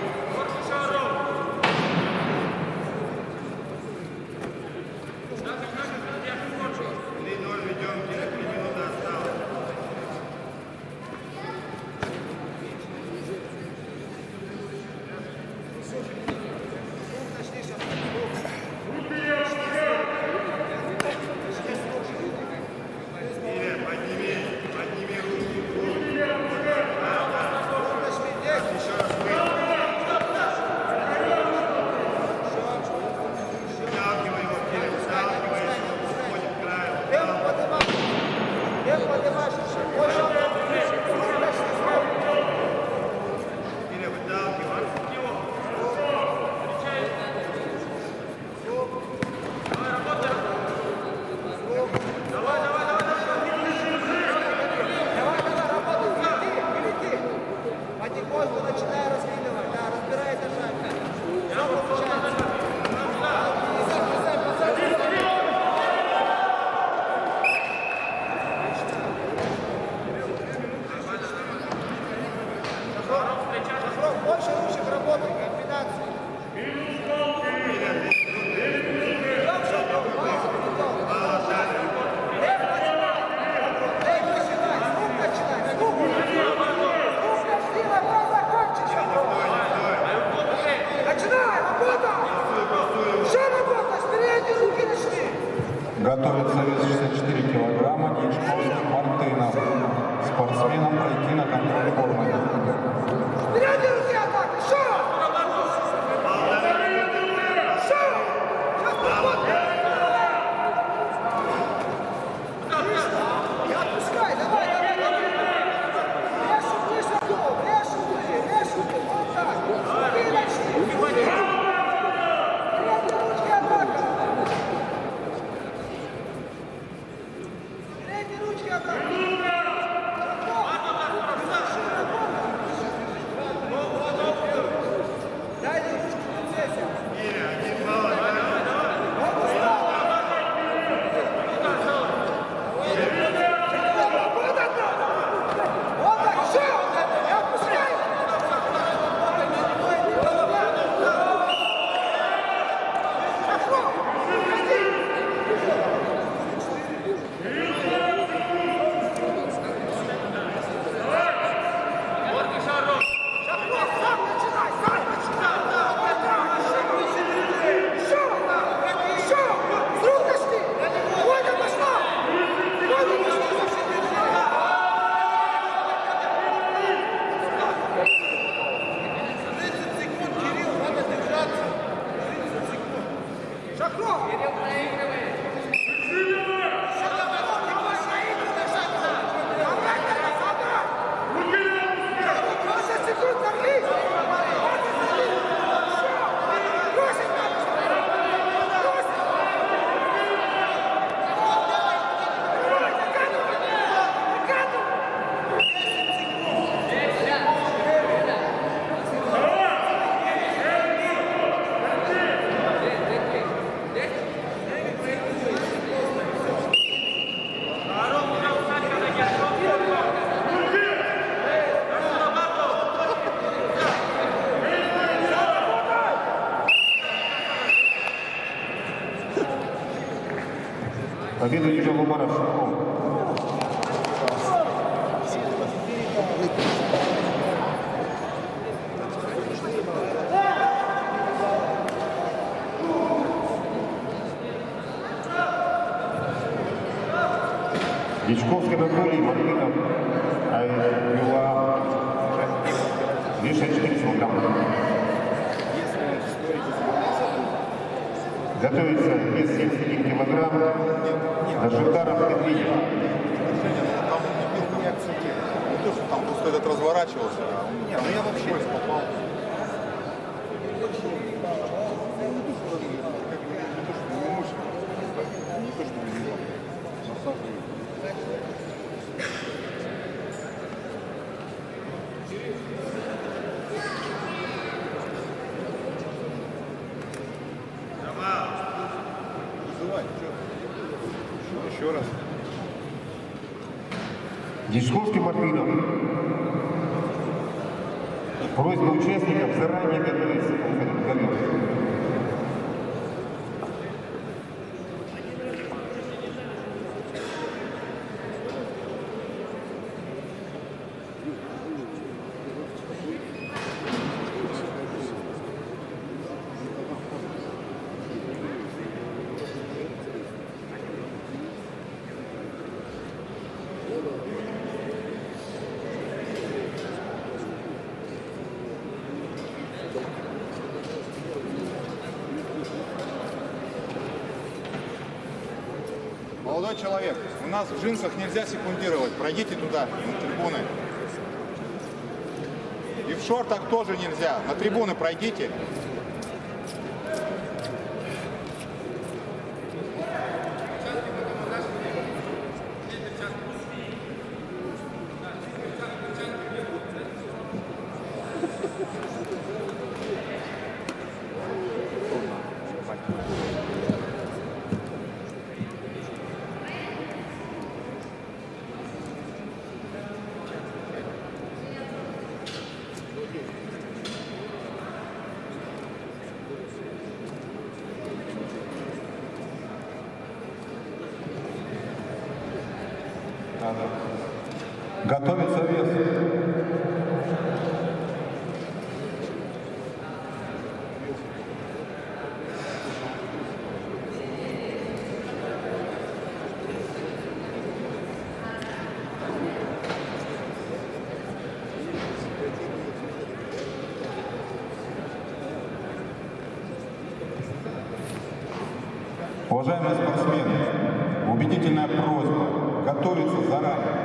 3-0 ведем. 3 минуты осталось. Рук начни сейчас. Илья, подними руки. Рук начни здесь. Еще раз вытягивай его вперед, вталкивай его, уходит к краю. Левую поднимай. Левую поднимаешь еще. Больше. Рук начни сверху. Илья, выталкивай. Потихоньку начинай раскидывать, да, разбирай этажами. Все получается. Шагров, больше ручек работай, комбинации. Эй, начинай, с рук начинай, с рук. Рук начни, вопрос закончи, Шагров. Начинай, работа! Еще работа, с передней руки начни. Готовится вес 64 килограмма Дичковский Мартынов. Спортсменам пройти на контроль формы. С передней руки атака, еще! Еще! Сейчас работа! Не отпускай, давай, давай, давай! Режь углы, Шагров, режь углы, вот так! Руки начни, руки! Передней ручки атака! Передней ручки атака! Дай мне ручку в принцессе! Илья, 1 балл отдали. Вот так, еще! Не отпускай! Шагров, уходи! Шагров, сам начинай, сам начинай! Еще! Еще! С рук начни! Война пошла! Война пошла! 30 секунд, Кирилл, надо держаться. 30 секунд. Шагров! Кирилл проигрывает. Шагров, руки больше игры, Шагров! Забрать надо, забрать! Шагров, 20 секунд, забрись! 20 секунд! Еще! Бросить надо, Шагров! Бросить! Давай, накатывай! Накатывай! 10 секунд! Победу Юрия Лумара Шагров. Дичковский Анатолий Мартынов, Айла, вес 64 килограмма. Готовится вес 71 килограмм Дашитаров Медведев. Там он не бил, не акцентировал. видел, что там просто этот разворачивался, а он Не, ну я вообще попал. Еще раз. Дичковский Мартынов. Просьба участников заранее готовиться к ковер. Молодой человек, у нас в джинсах нельзя секундировать. Пройдите туда, на трибуны. И в шортах тоже нельзя. На трибуны пройдите. Готовится вес. Уважаемые спортсмены, убедительная просьба готовиться заранее.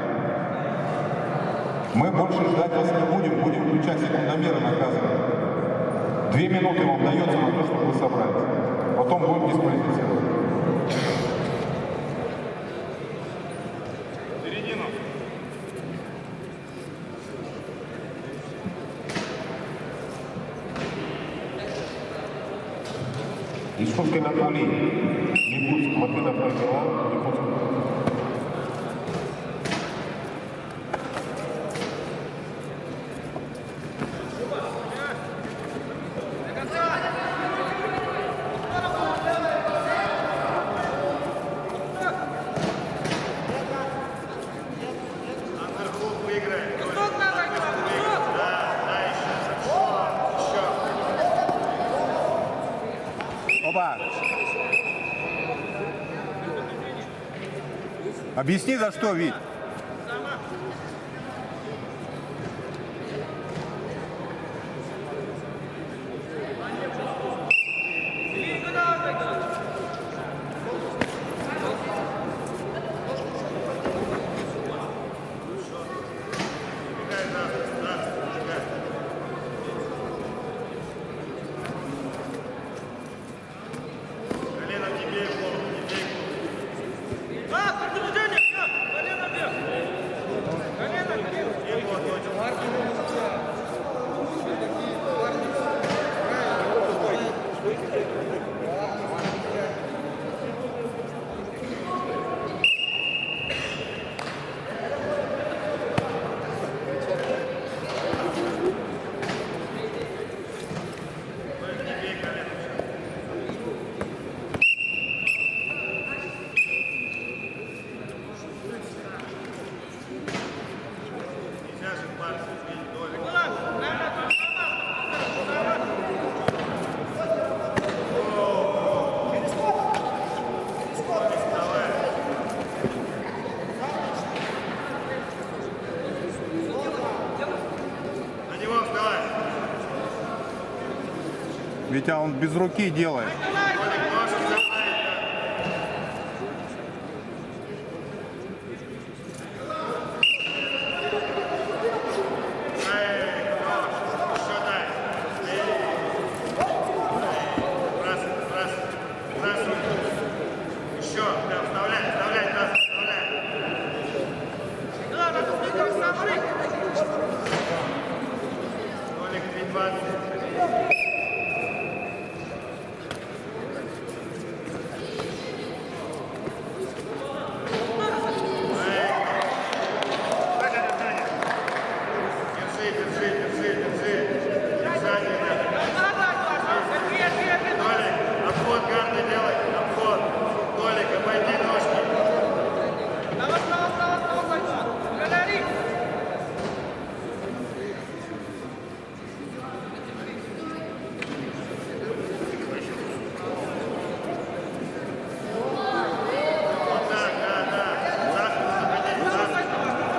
Мы больше ждать вас не будем включать секундомеры наказывать. 2 минуты вам дается на то, чтобы вы собрались. Потом будем дисквалифицировать. Середину. Дичковский Анатолий, Якутск, Мартынов проиграл, Якутск. Оба. Объясни, за что, Вить? Ведь он без руки делает. Обход карты делай, обход. Толик, обойди ножки.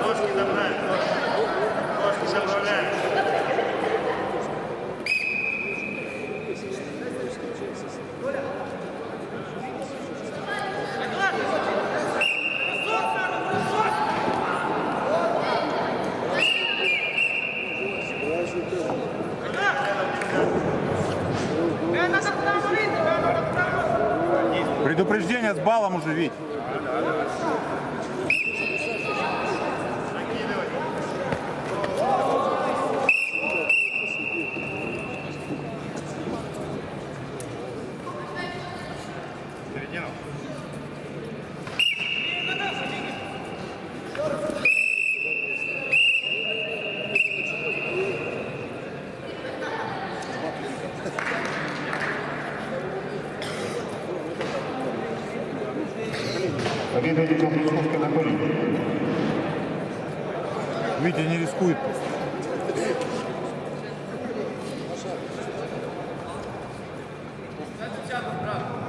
Ножки забрать, ножки заправляй. Предупреждение с баллом уже, Вить. Победа идет Московской на поле. Витя не рискует.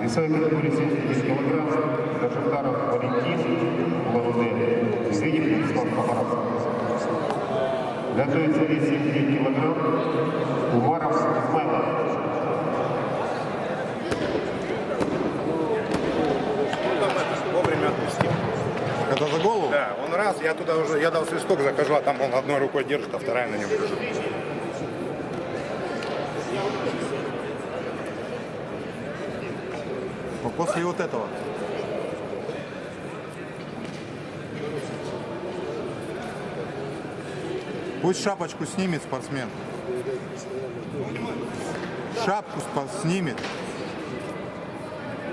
Весовой категории 79 килограмм. Дашевтаров Валентин, ЛВД. Медведев Вячеслав Хабаровск. Готовится вес 79 килограмм. Уваров Измайлов. Вовремя отпустил. Это за голову? Да, он раз, я туда уже, я дал свисток, захожу, а там он одной рукой держит, а вторая на нем лежит. Но после вот этого. Пусть шапочку снимет спортсмен. Шапку снимет.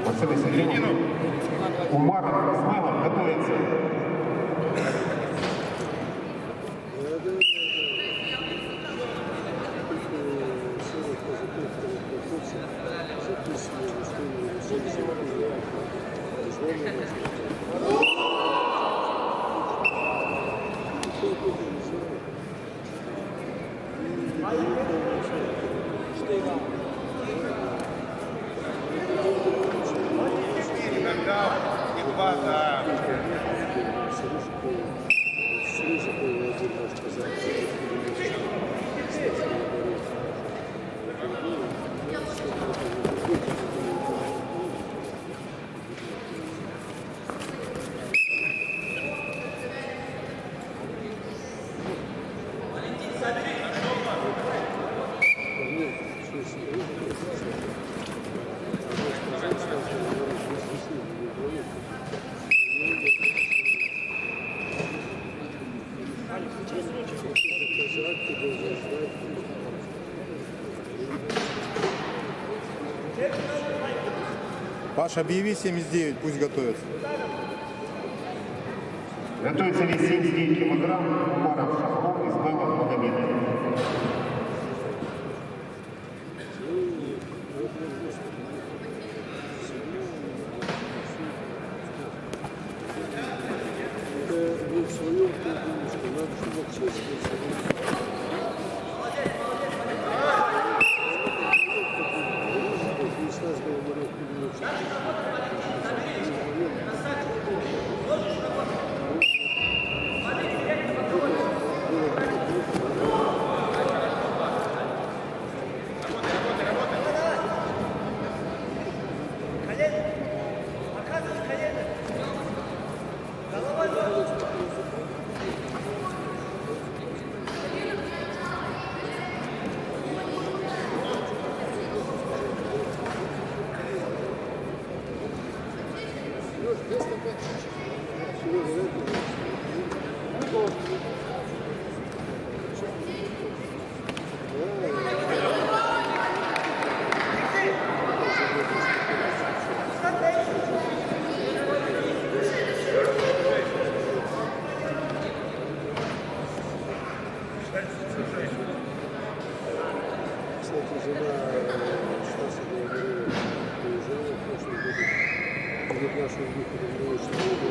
Василий Сергеевич. Умаров Измайлов готовится. Паша, объяви 79, пусть готовится. Готовится вес 79 килограмм. Умаров Шахров, Измайлов Магомед. Кстати, жена Стаса говорила, приезжала в прошлом году перед нашим выходом в научную воду.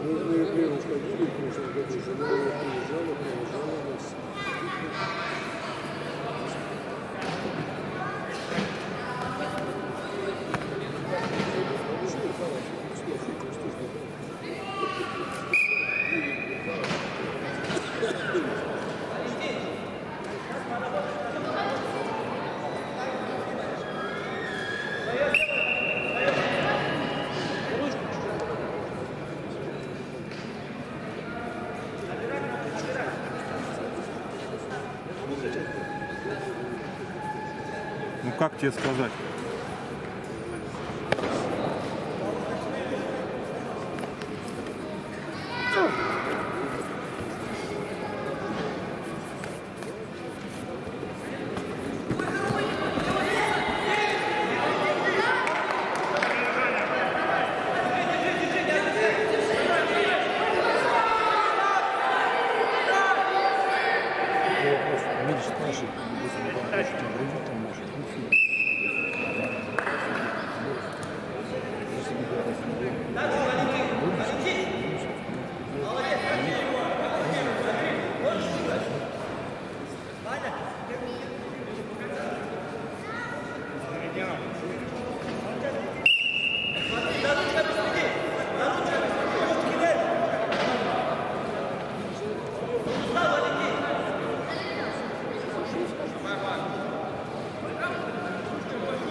Мы в ноябре уходили в прошлом году, жена его приезжала, провожала нас. Ну как тебе сказать? Видишь, наши, если там других там может, ну фиг.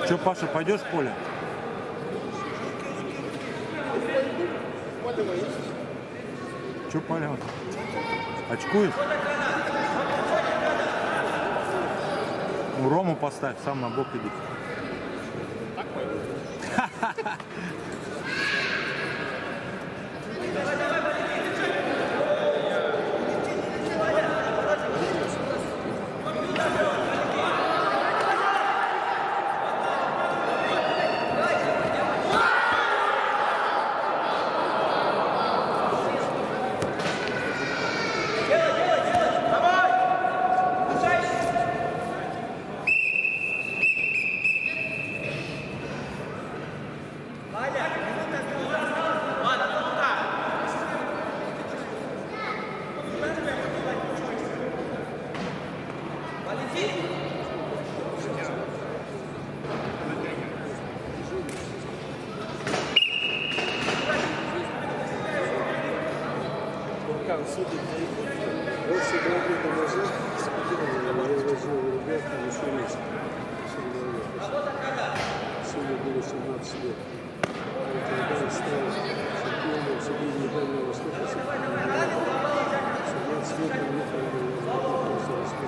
Че, Паша, пойдешь в поле? Че, поле? Очкуешь? Ну, Рому поставь, сам на бок иди. Больше 2 года назад я возил ребят на Мишуринск. Сыну было 17 лет. И когда он стал чемпионом Среднего и Дальнего Востока, 17 лет он ехал на Востоке.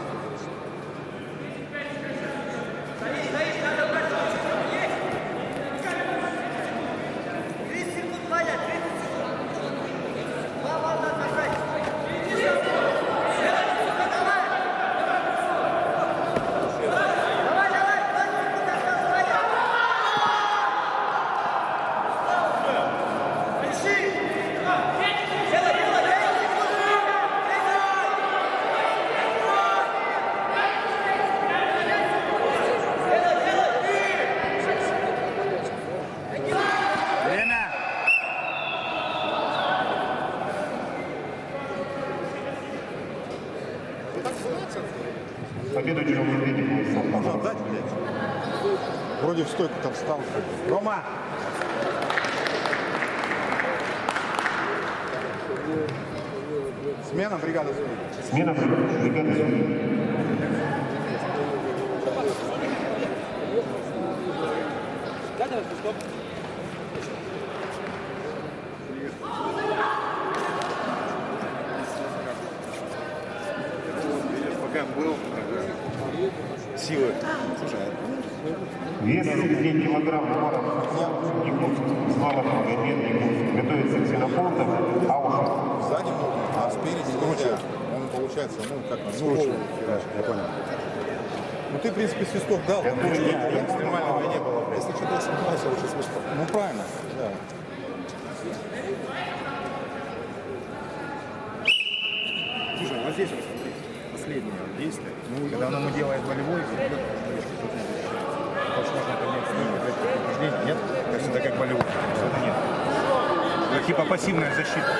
Победующему в виде будет Можно отдать, блядь? Вроде в стойку там встал. Рома! Смена, бригада. Смена бригады судей. Пока был силы. Слушай, Вес 7 килограмм Умаров Якутск, Славов, Габен, Якутск. Готовится к Ксенофонтов, Аушев. Сзади много, а спереди нельзя. Он получается, ну как, скручивает. я понял. Ну ты, в принципе, свисток дал, там экстремального не было. Если что-то сомневался, лучше свисток. Ну правильно, да. здесь вот смотрите, последнее действие, когда оно ему делает болевой, возможно, поднять с ним, предупреждение, нет? То есть это как болевой, это нет. Это типа пассивная защита.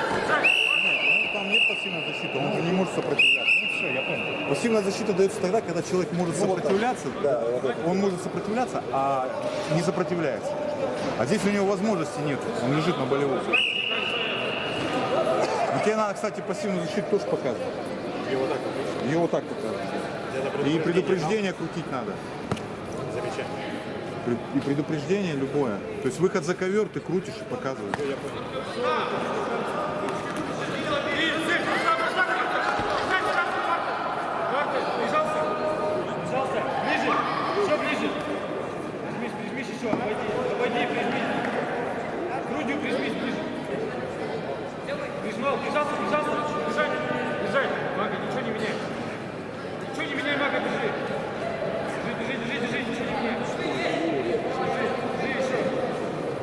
Там нет пассивной защиты, он же не может сопротивляться. Ну все, я понял. Пассивная защита дается тогда, когда человек может сопротивляться, он может сопротивляться, а не сопротивляется. А здесь у него возможности нет, он лежит на болевой. И тебе надо, кстати, пассивную защиту тоже показывать. Ее вот так показывать. И предупреждение крутить надо. Замечательно. И предупреждение любое. То есть выход за ковер ты крутишь и показываешь. Прижался, ближе, еще ближе. Прижмись еще, обойди, прижмись. Грудью прижмись ближе. Прижал, прижался, бежать, Мага, ничего не меняй. Ничего не меняй, Мага, держи, ничего не меняй. Держи еще.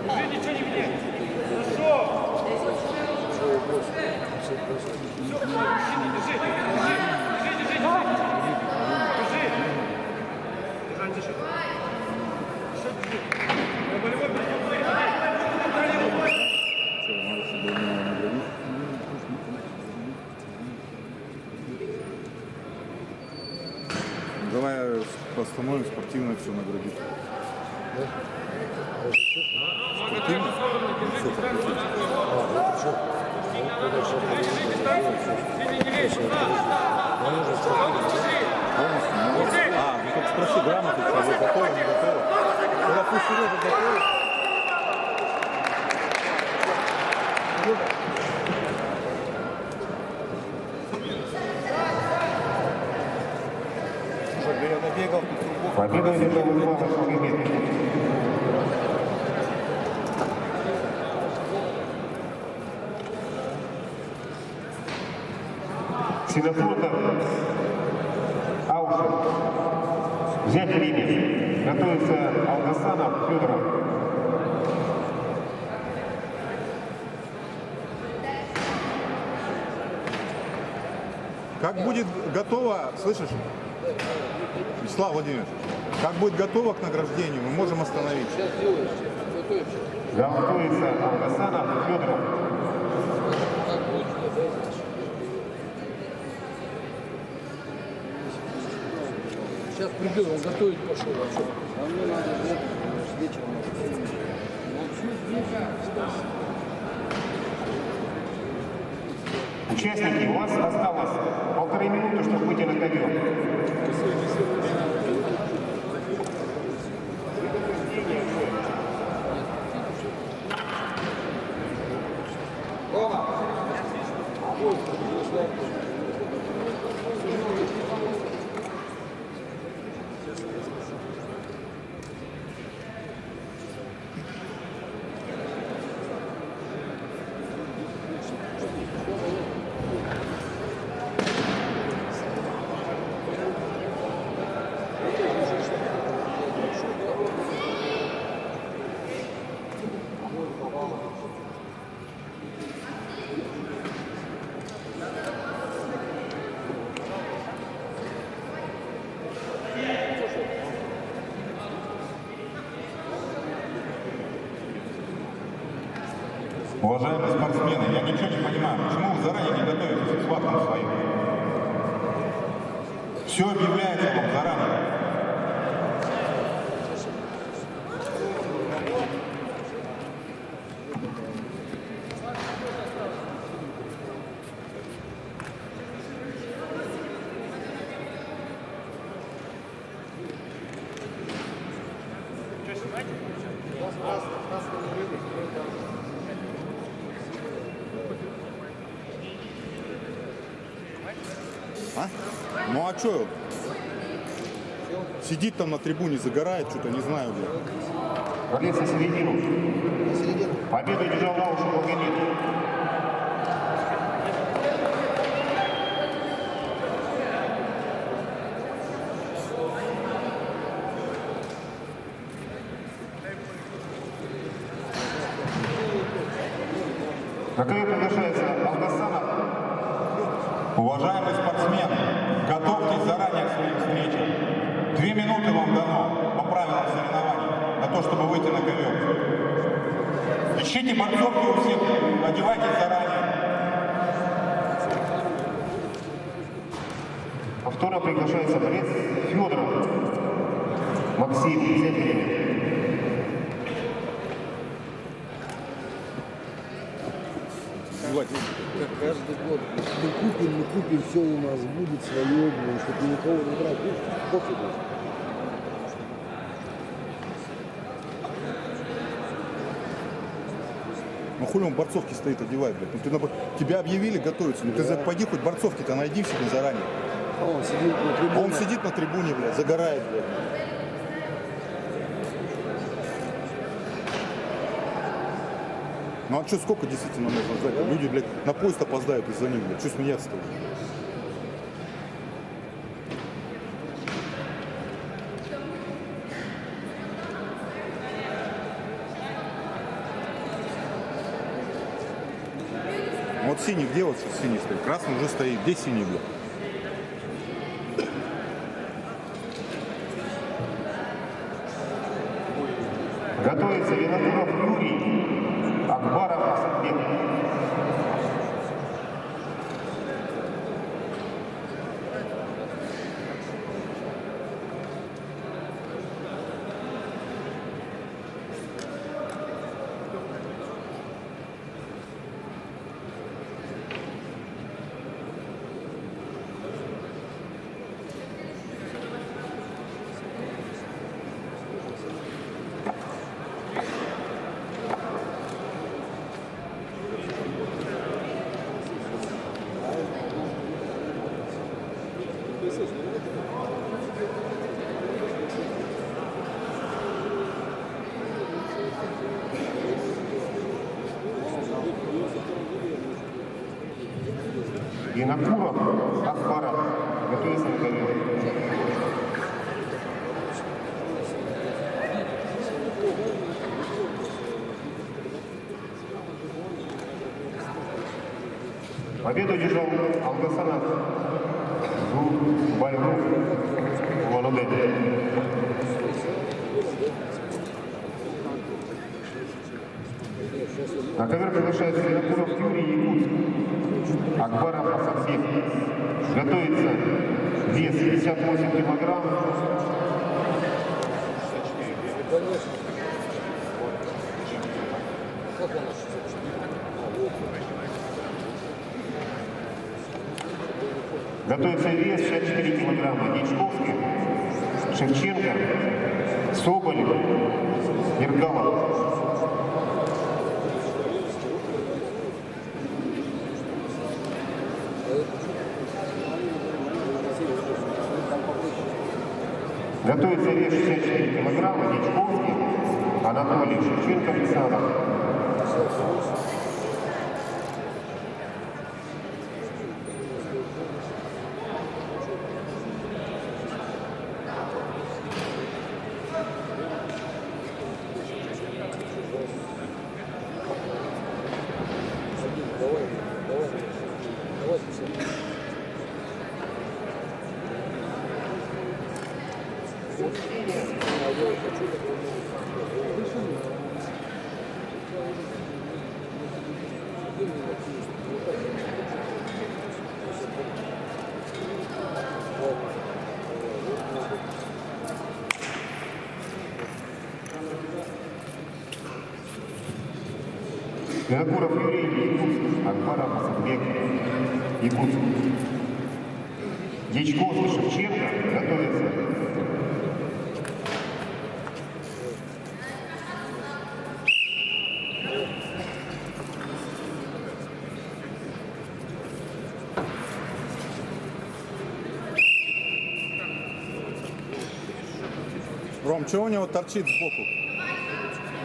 Держи, ничего не меняй. Хорошо. Все, мужчина, держи. Давай постановим спортивное все наградить. Ну только спроси грамотно, что вы готовы, не готовы. Когда пусть Сережа готовы. Я набегал, Победу одержал Иван Шагобек. Сидофуртов, Аушев, взять ремень. Готовится Алгасанов, Федоров. Как будет готово, слышишь? Вячеслав Владимирович, как будет готово к награждению, мы можем остановить. Сейчас делаешь, готовимся. Готовится Алгасанов, Федоров. Как будет, да, значит. Сейчас придет, он готовить пошел. А что? А мне надо вечером. Участники, у вас осталось 1,5 минуты, чтобы выйти на ковер. Уважаемые спортсмены, я ничего не понимаю, почему вы заранее не готовитесь к схваткам своим? Все объявляется вам заранее. А? Ну а что? Сидит там на трибуне, загорает, что-то, не знаю, блин. Ролец на середину. Победу одержал Аушев Магомед. На ковер приглашается Алгасанов, Уважаемые спортсмены, готовьтесь заранее к своим встречам. 2 минуты вам дано по правилам соревнований на то, чтобы выйти на ковер. Ищите борцовки у всех, одевайтесь заранее. Повторно приглашается борец Федоров Максим Зефирин. Как каждый год. Мы купим, все у нас будет свое, чтобы никого не брать. Пофигу. Ну хули он борцовки стоит, одевает, блядь. Ну, тебя объявили готовиться, ну ты пойди хоть борцовки-то найди себе заранее. А он сидит на трибуне. А он сидит на трибуне, блядь, загорает, блядь. Ну а что, сколько действительно нужно ждать? Люди, блядь, на поезд опоздают из-за них, блядь. Что смеяться-то? Вот синий, где вот сейчас синий стоит? Красный уже стоит. Где синий, блядь? Готовится Винокуров Юрий, Акбаров Асатбек. Винокуров Акбаров готовится на ковер. Победу одержал Алгасанов Зубайров Володет. На ковер приглашается Винокуров Юрий Якутск. Акбаров Асатбек. Готовится вес 58 килограмм. Готовится вес 64 килограмма. Дичковский, Шевченко, Соболев, Ергалов. Готовится вес 64 килограмма. Дичковский, Анатолий, Шевченко, Александр. Винокуров Юрий, Якутск, Акбаров Асатбек, Якутск. Дичковский, Шевченко готовится. Ром, что у него торчит сбоку?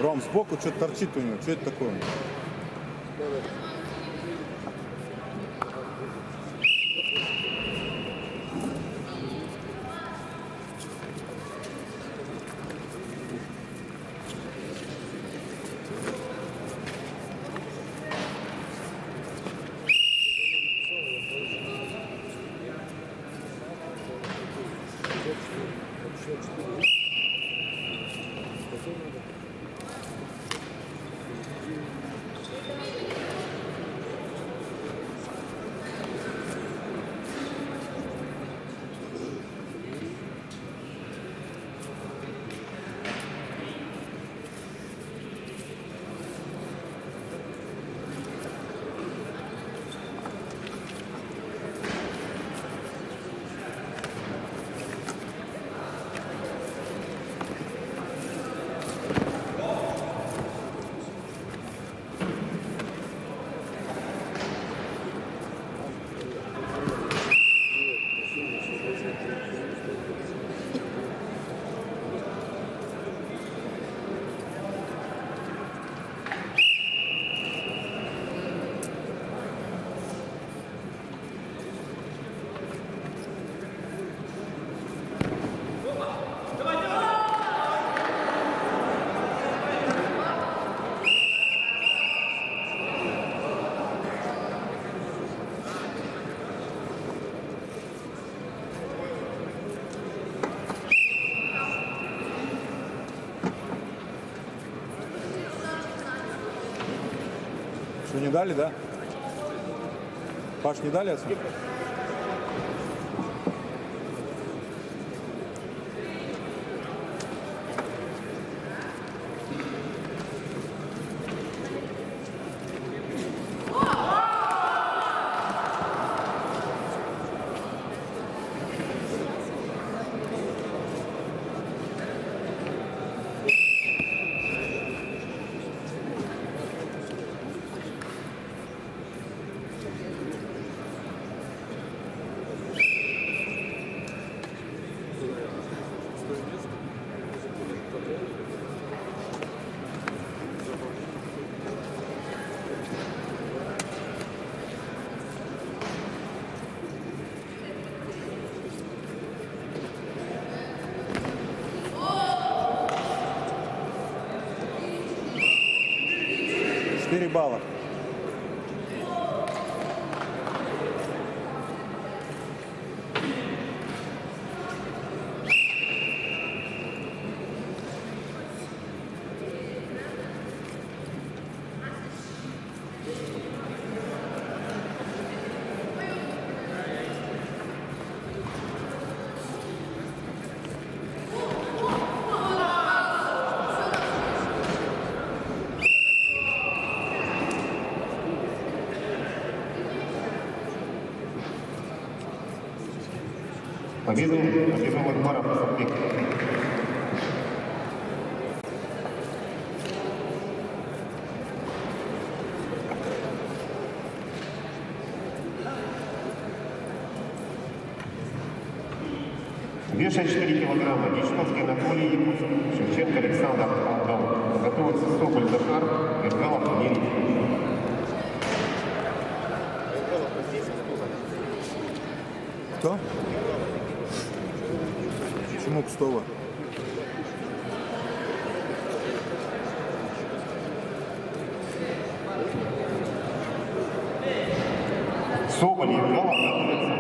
Ром, сбоку что-то торчит у него. Что это такое? 54. Потом надо. Что, не дали, да? Паш, не дали отсюда? Четыре балла. Победу одержал Акбаров Сапик. Вес 64 килограмма. Дичковский Анатолий Якутск. Шевченко Александр Молдов. Готовится Соболь Захар. Вертгалов Валерий. Кто? Почему Кстова? Соболь Вертгалов готовится.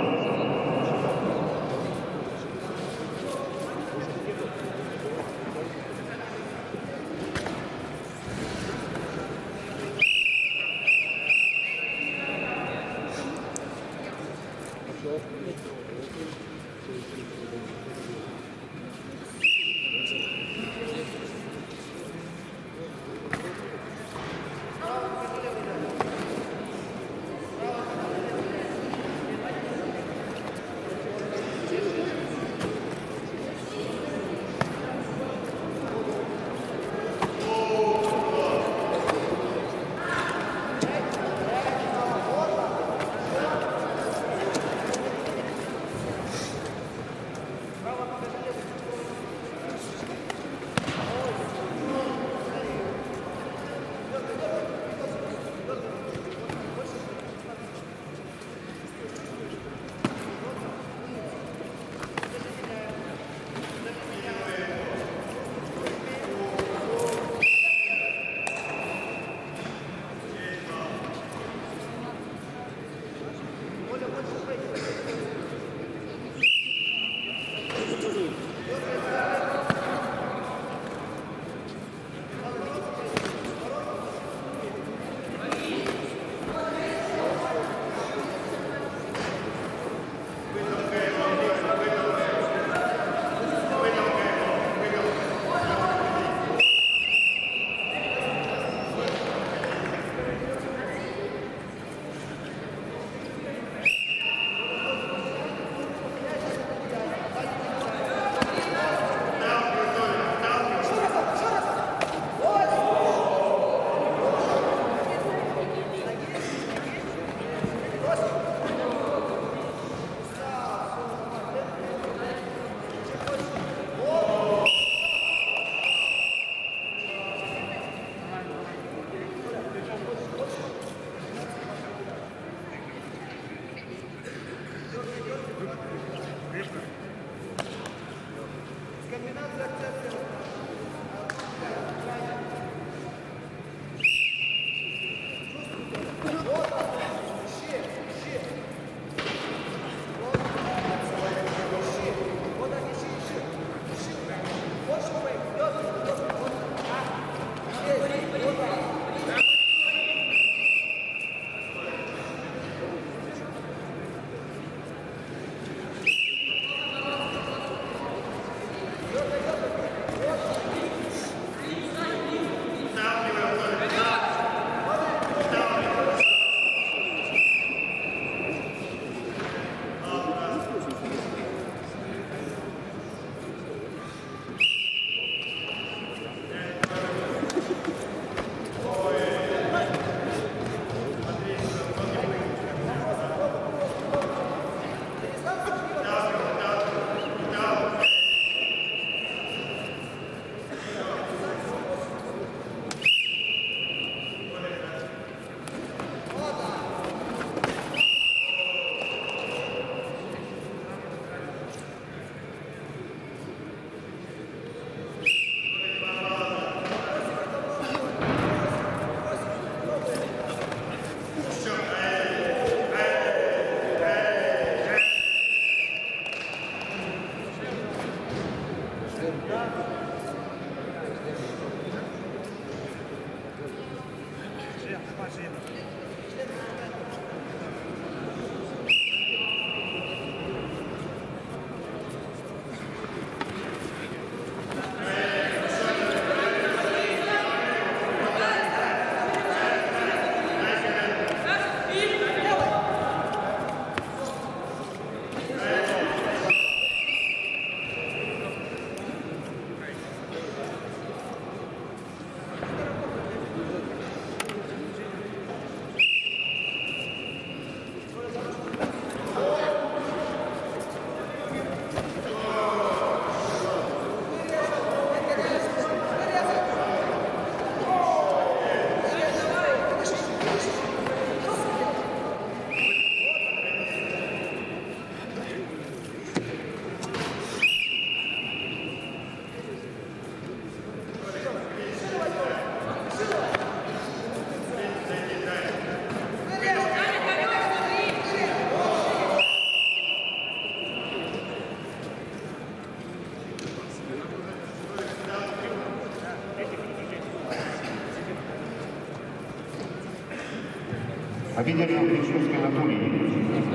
Победитель Вичневский Анатолий Якутск.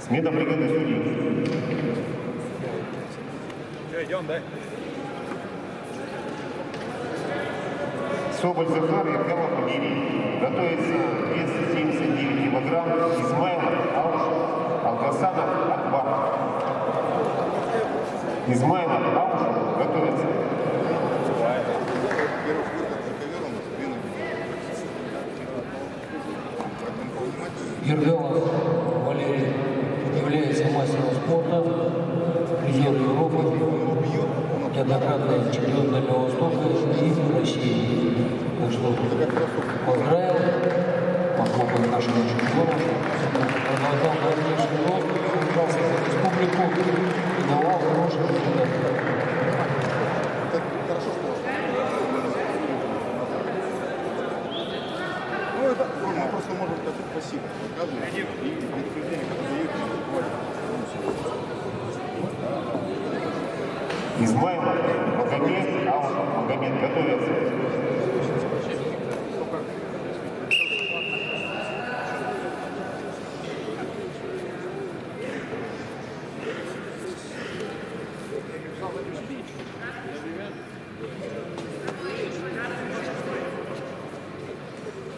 Смена бригады судей. Что, идем, да? Соболь Захар Еркалов Валерий. Готовится 279 килограмм. Измайлов Аушев Алгасанов Акбар. Измайлов Аушев готовится. Во-первых, выход на ковер у нас длинный. Поэтому повнимательнее. Ергалов Валерий является мастером спорта, призер Европы, неоднократный чемпион Дальнего Востока и России. Так что поздравим, похлопаем нашего чемпиона, продолжал дальнейший рост, убрался за республику и давал хороший результат. Это хорошо, что ну, это мы просто можем такой пассив показывать и предупреждение, когда дают, Измайлов Магомед Аушев Магомед готовится.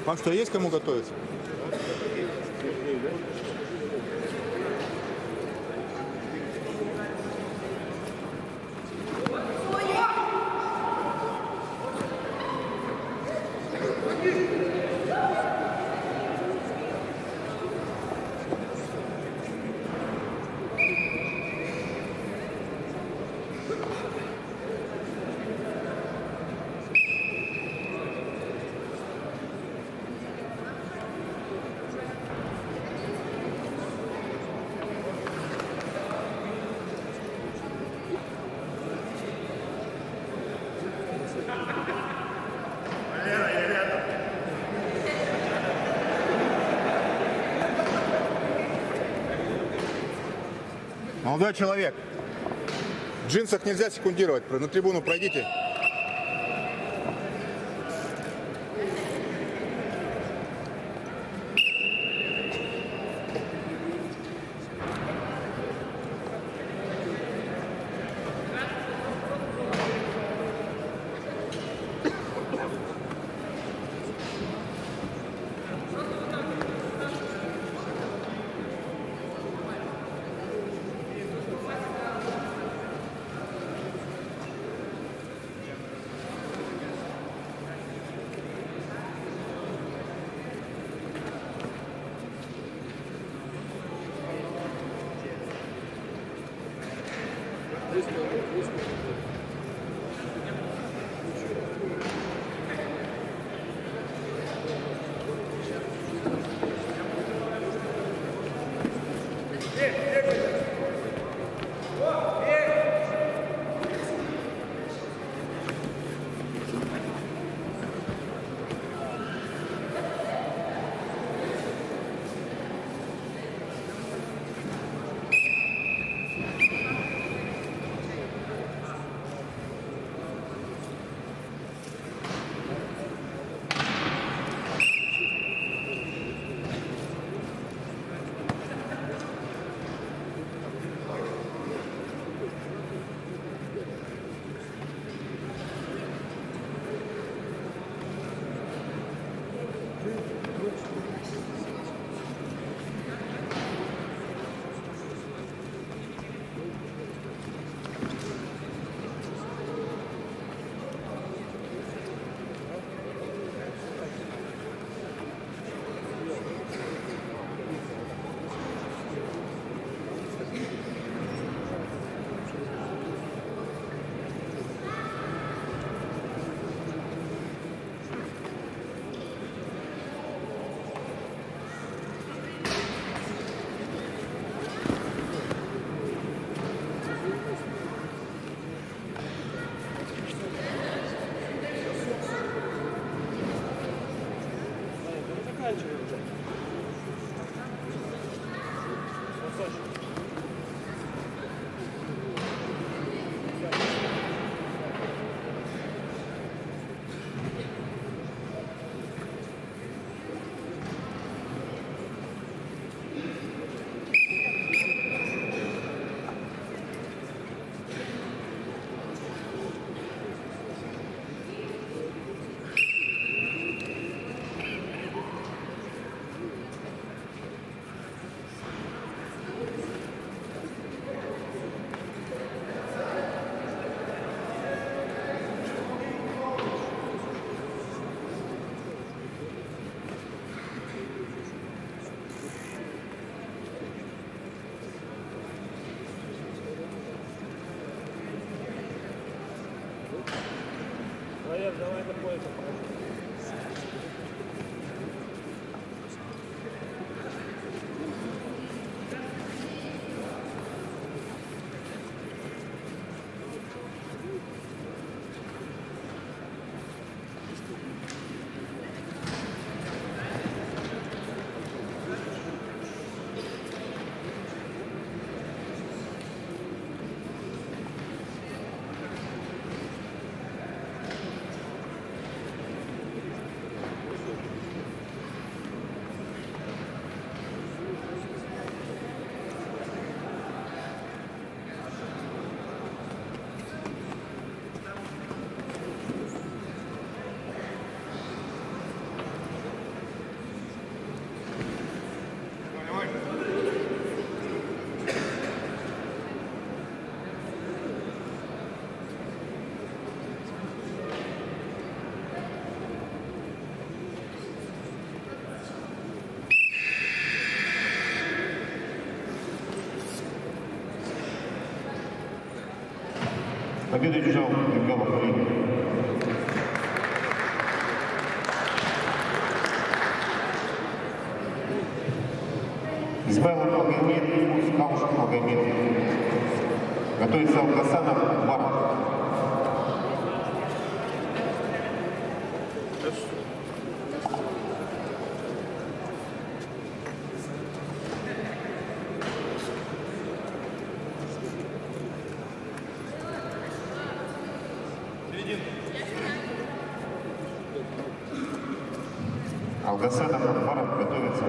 Вам что, есть кому готовиться? Молодой человек, в джинсах нельзя секундировать, на трибуну пройдите. Победу одержал Евгений Фарин. Измайлов Магомед, Каушев Магомед. Готовится Алгасанов Марк. Алгасанов Марк готовится.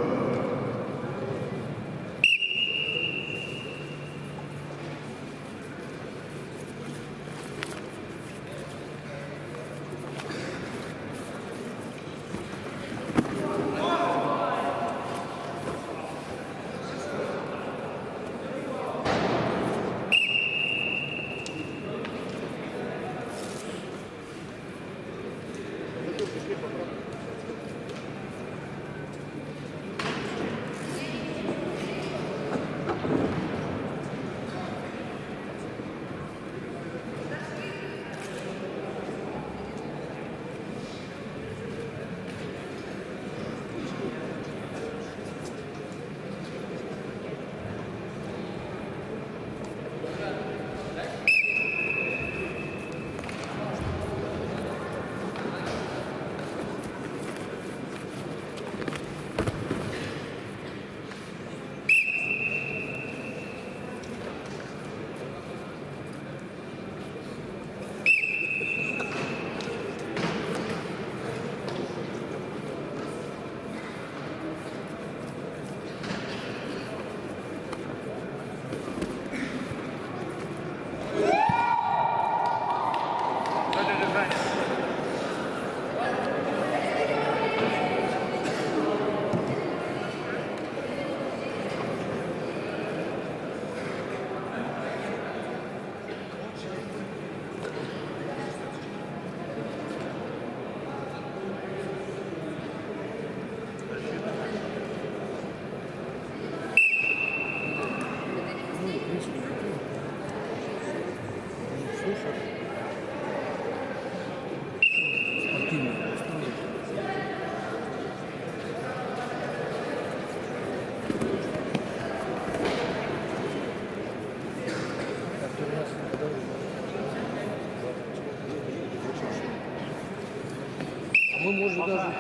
Мы можем даже...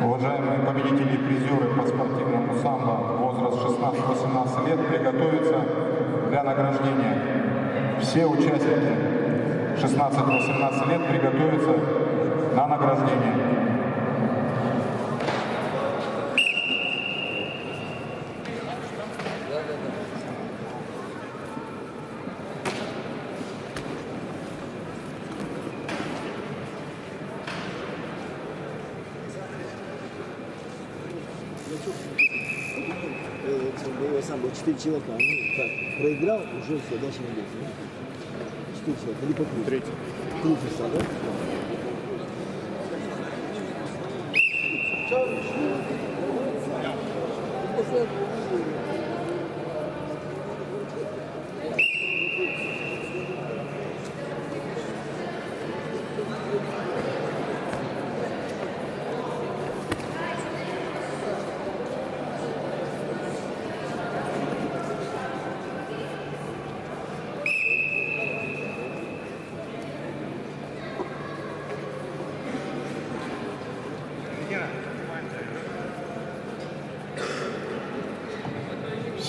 Уважаемые победители и призеры по спортивному самбо, возраст 16-18 лет, приготовиться для награждения. Все участники 16-18 лет приготовиться на награждение. Сам был 4 человека, ну так, проиграл, уже все, дальше не идет. 4 человека, или по кругу. Третий. Круг стал, да?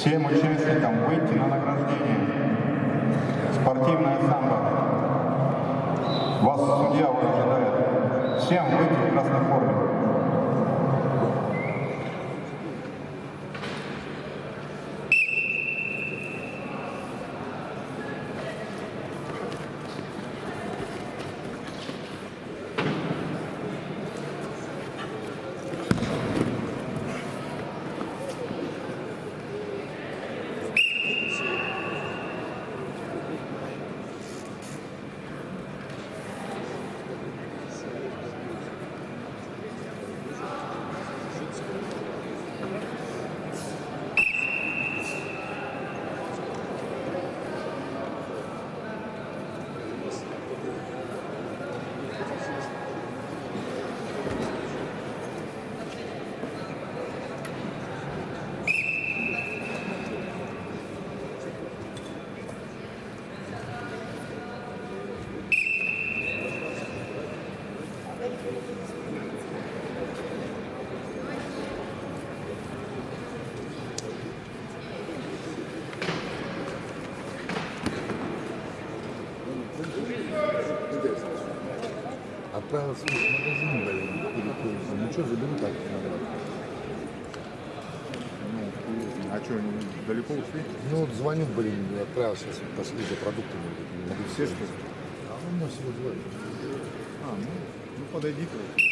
Всем участникам выйти на награждение. Спортивная самбо. Вас судья уже ожидает. Всем выйти в красной форме. Отправился в магазин, блин, перекуриться. Ну что, заберу так надо. А что, далеко ушли? Ну вот звоню, блин, отправился, пошли за продуктами. Не могу Все, что ли? А он меня всего звонит. Ну подойди, короче.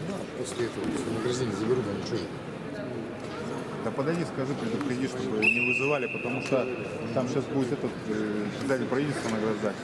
Да, после этого, если магазин заберу, да ничего. Да подойди, скажи, предупреди, чтобы не вызывали, потому что там сейчас будет этот председатель правительства награждать.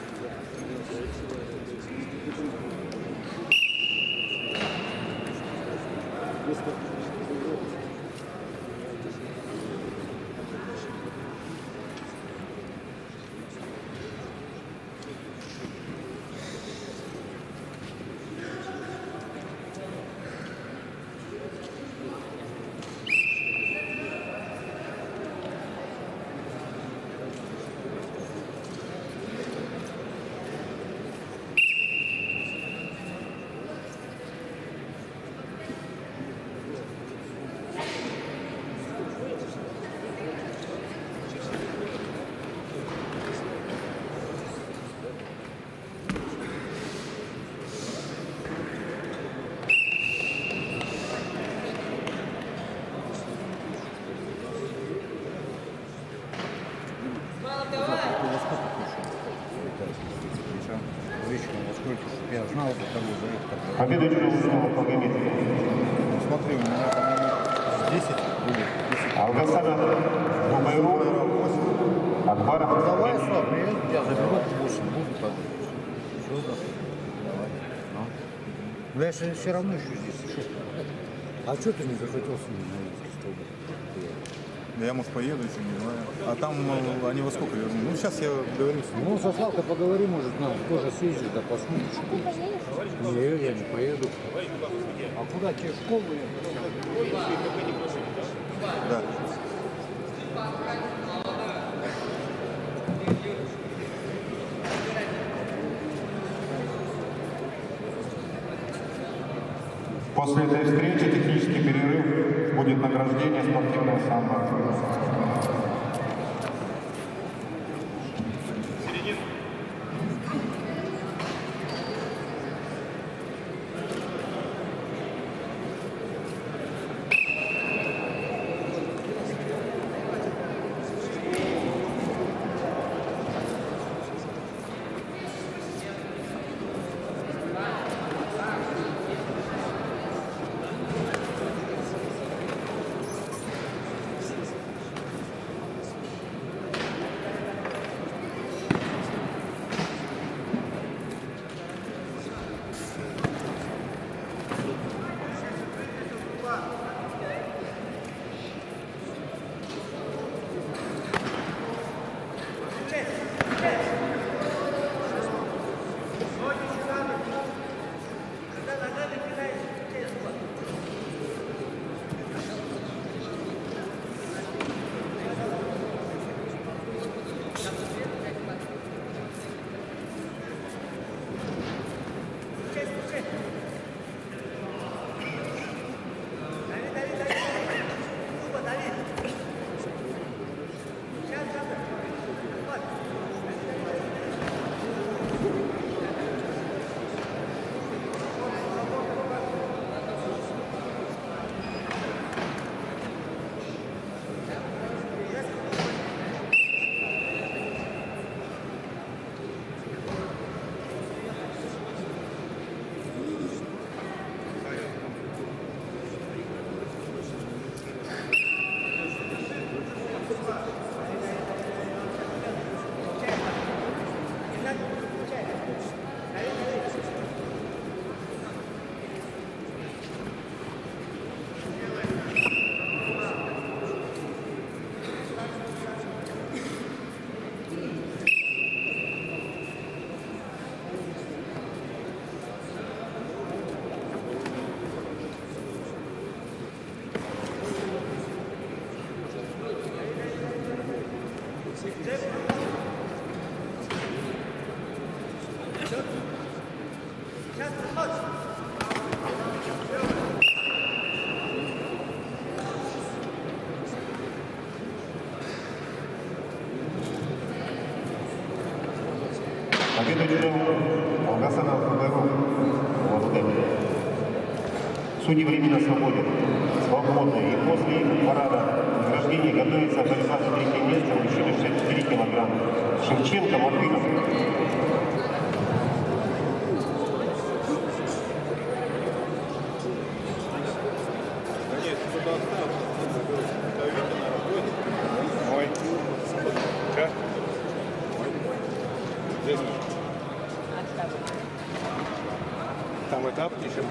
Я знал, за тобой зовут. Победу Чужого Погомит. Смотри, у меня, по-моему, 10 будет. 10. Алгасада Дубайру. Акбаров. Давай, Слав, я заберу больше, буду так. Но я же все равно еще здесь. Что? А что ты не захотел с ними на улице столбик? Да я, может, поеду еще, не знаю. А там они во сколько вернут? Ну, сейчас я договорюсь. Ну, со Славкой поговори, может, нам тоже съездить, да посмотришь. Не, я не поеду. А куда тебе в школу? Да. После этой встречи технический перерыв, будет награждение спортивная самбо. Победителем Алгасанов Федоров. Судьи временно свободен, свободны. И после их парада награждения готовится борьба за третье место в весу 64 килограмма. Шевченко Мартынов. Ой. Че? Здесь. Там этап еще.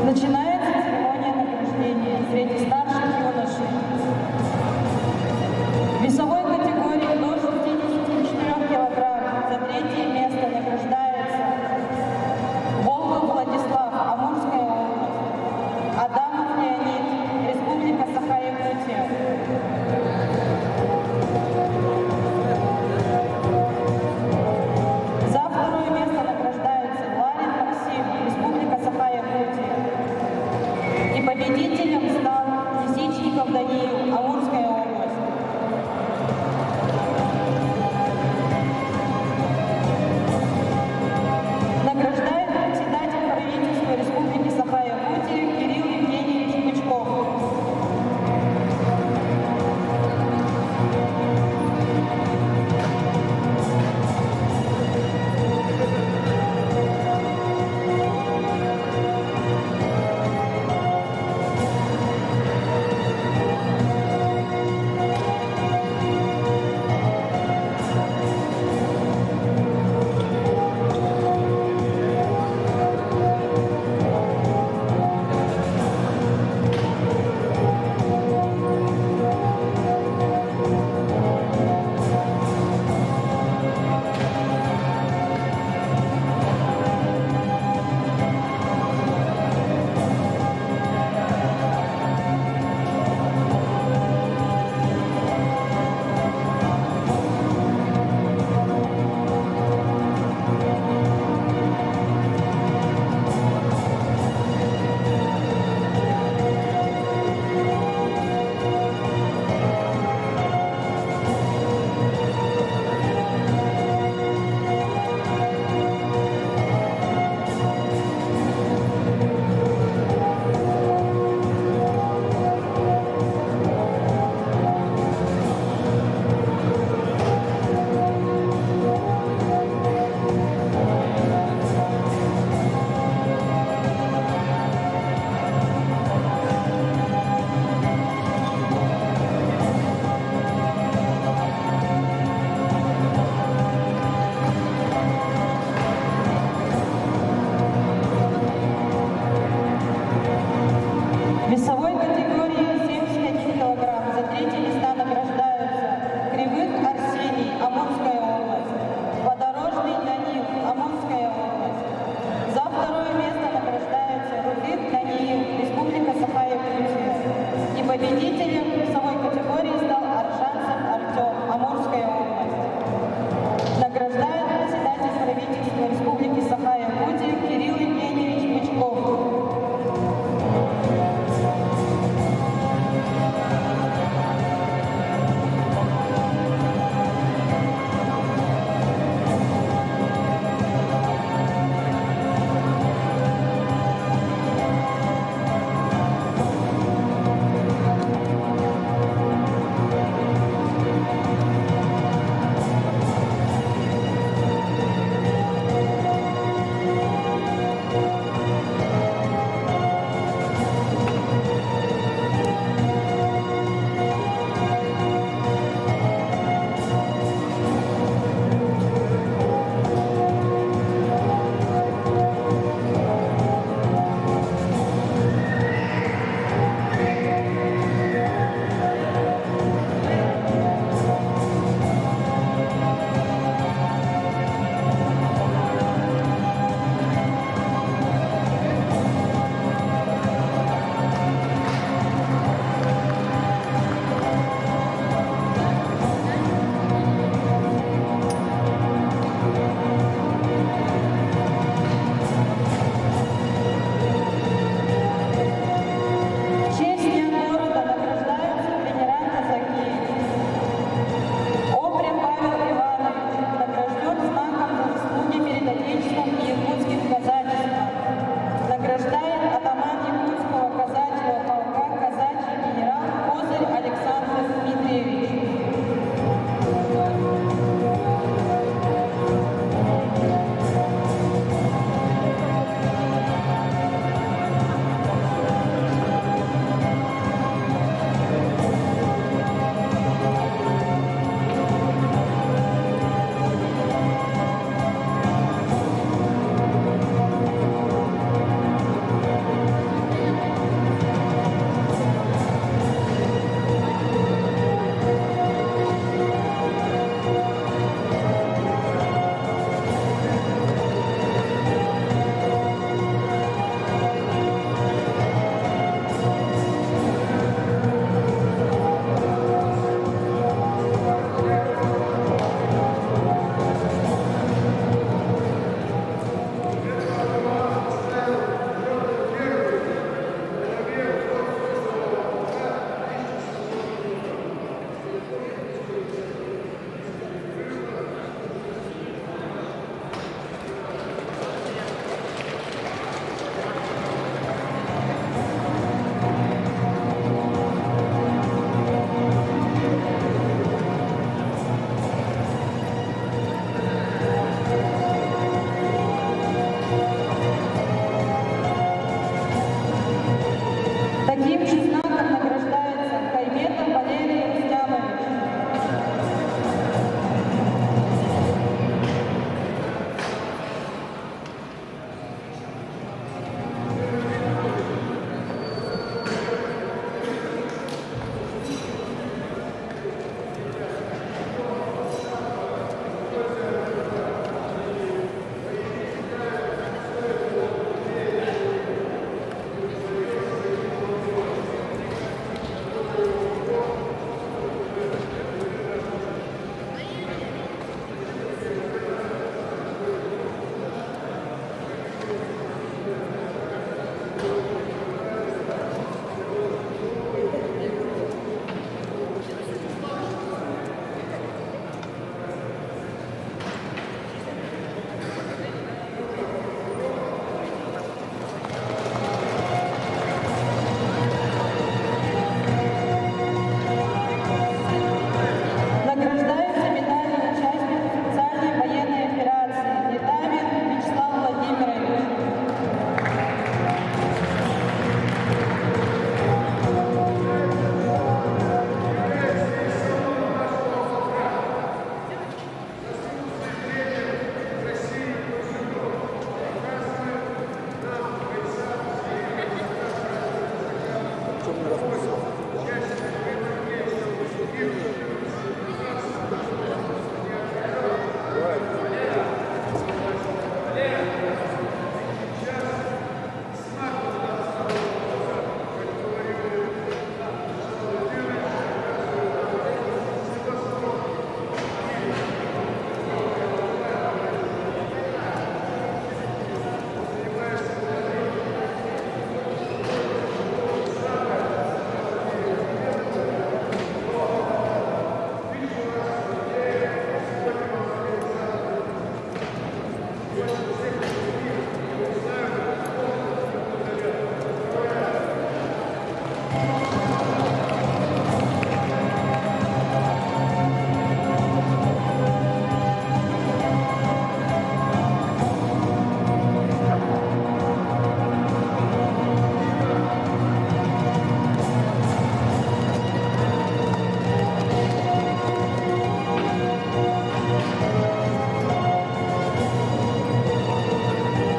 Начинается церемония награждения среди старших юношей. В весовой категории до 64 килограмм за третье место награждается Волков Владислав, Амурская область, Адамов Леонид, Республика Саха-Якутия. За второе место награждается Ларин Максим, Республика Саха-Якутия. И победителем стал Лисичников Даниил, Амурская область. Награждает председатель правительства Республики Саха-Якутия Кирилл Евгеньевич Бычков. Таким же знаком награждается Кайметов Валерий Рустямович. Награждается медалью участника специальной военной операции Летавин Вячеслав Владимирович. Чем не расписывался?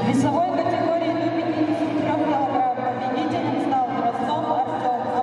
В весовой категории до 53 килограмм победителем стал Дроздов Артем.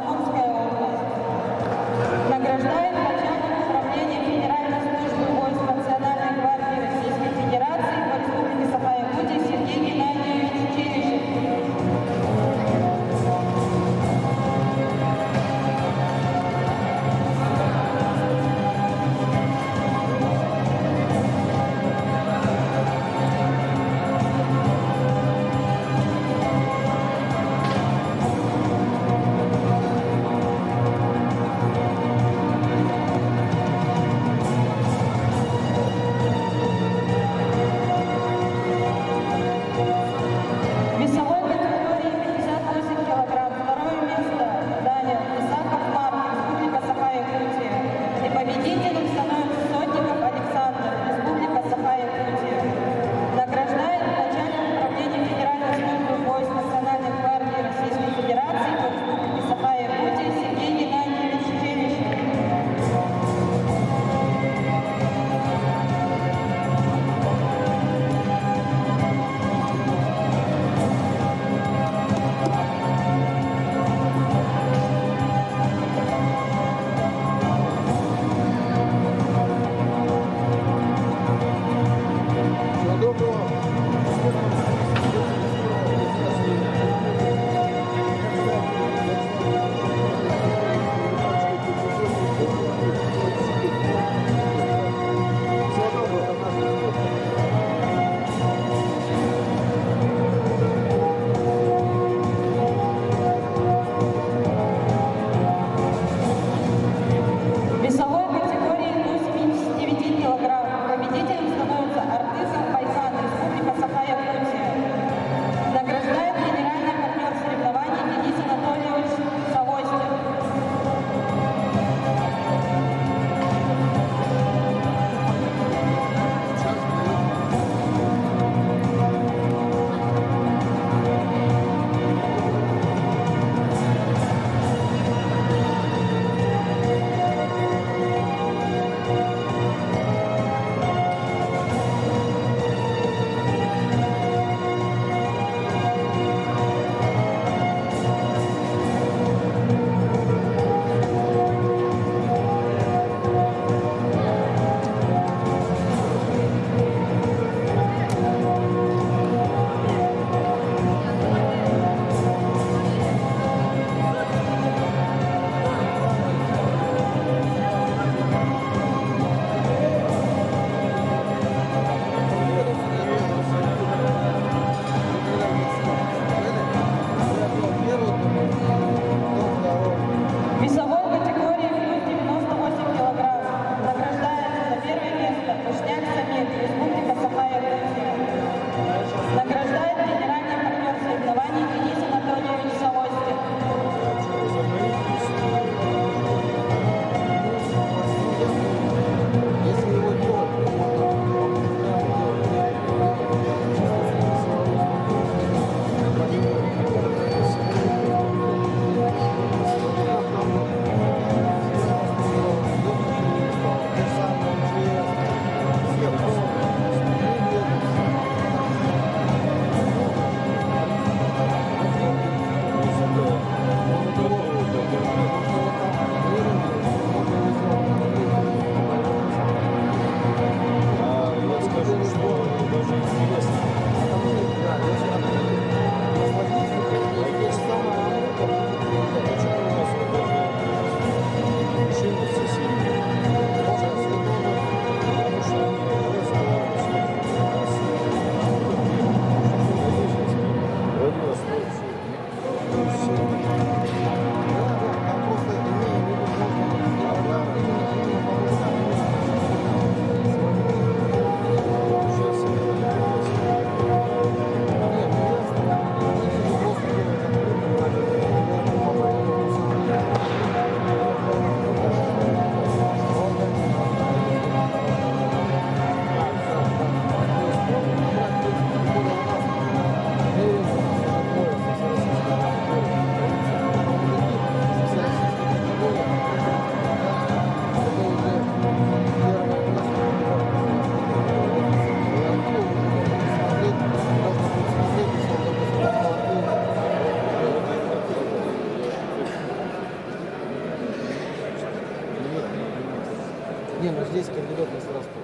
Не, ну здесь кандидат на старостов.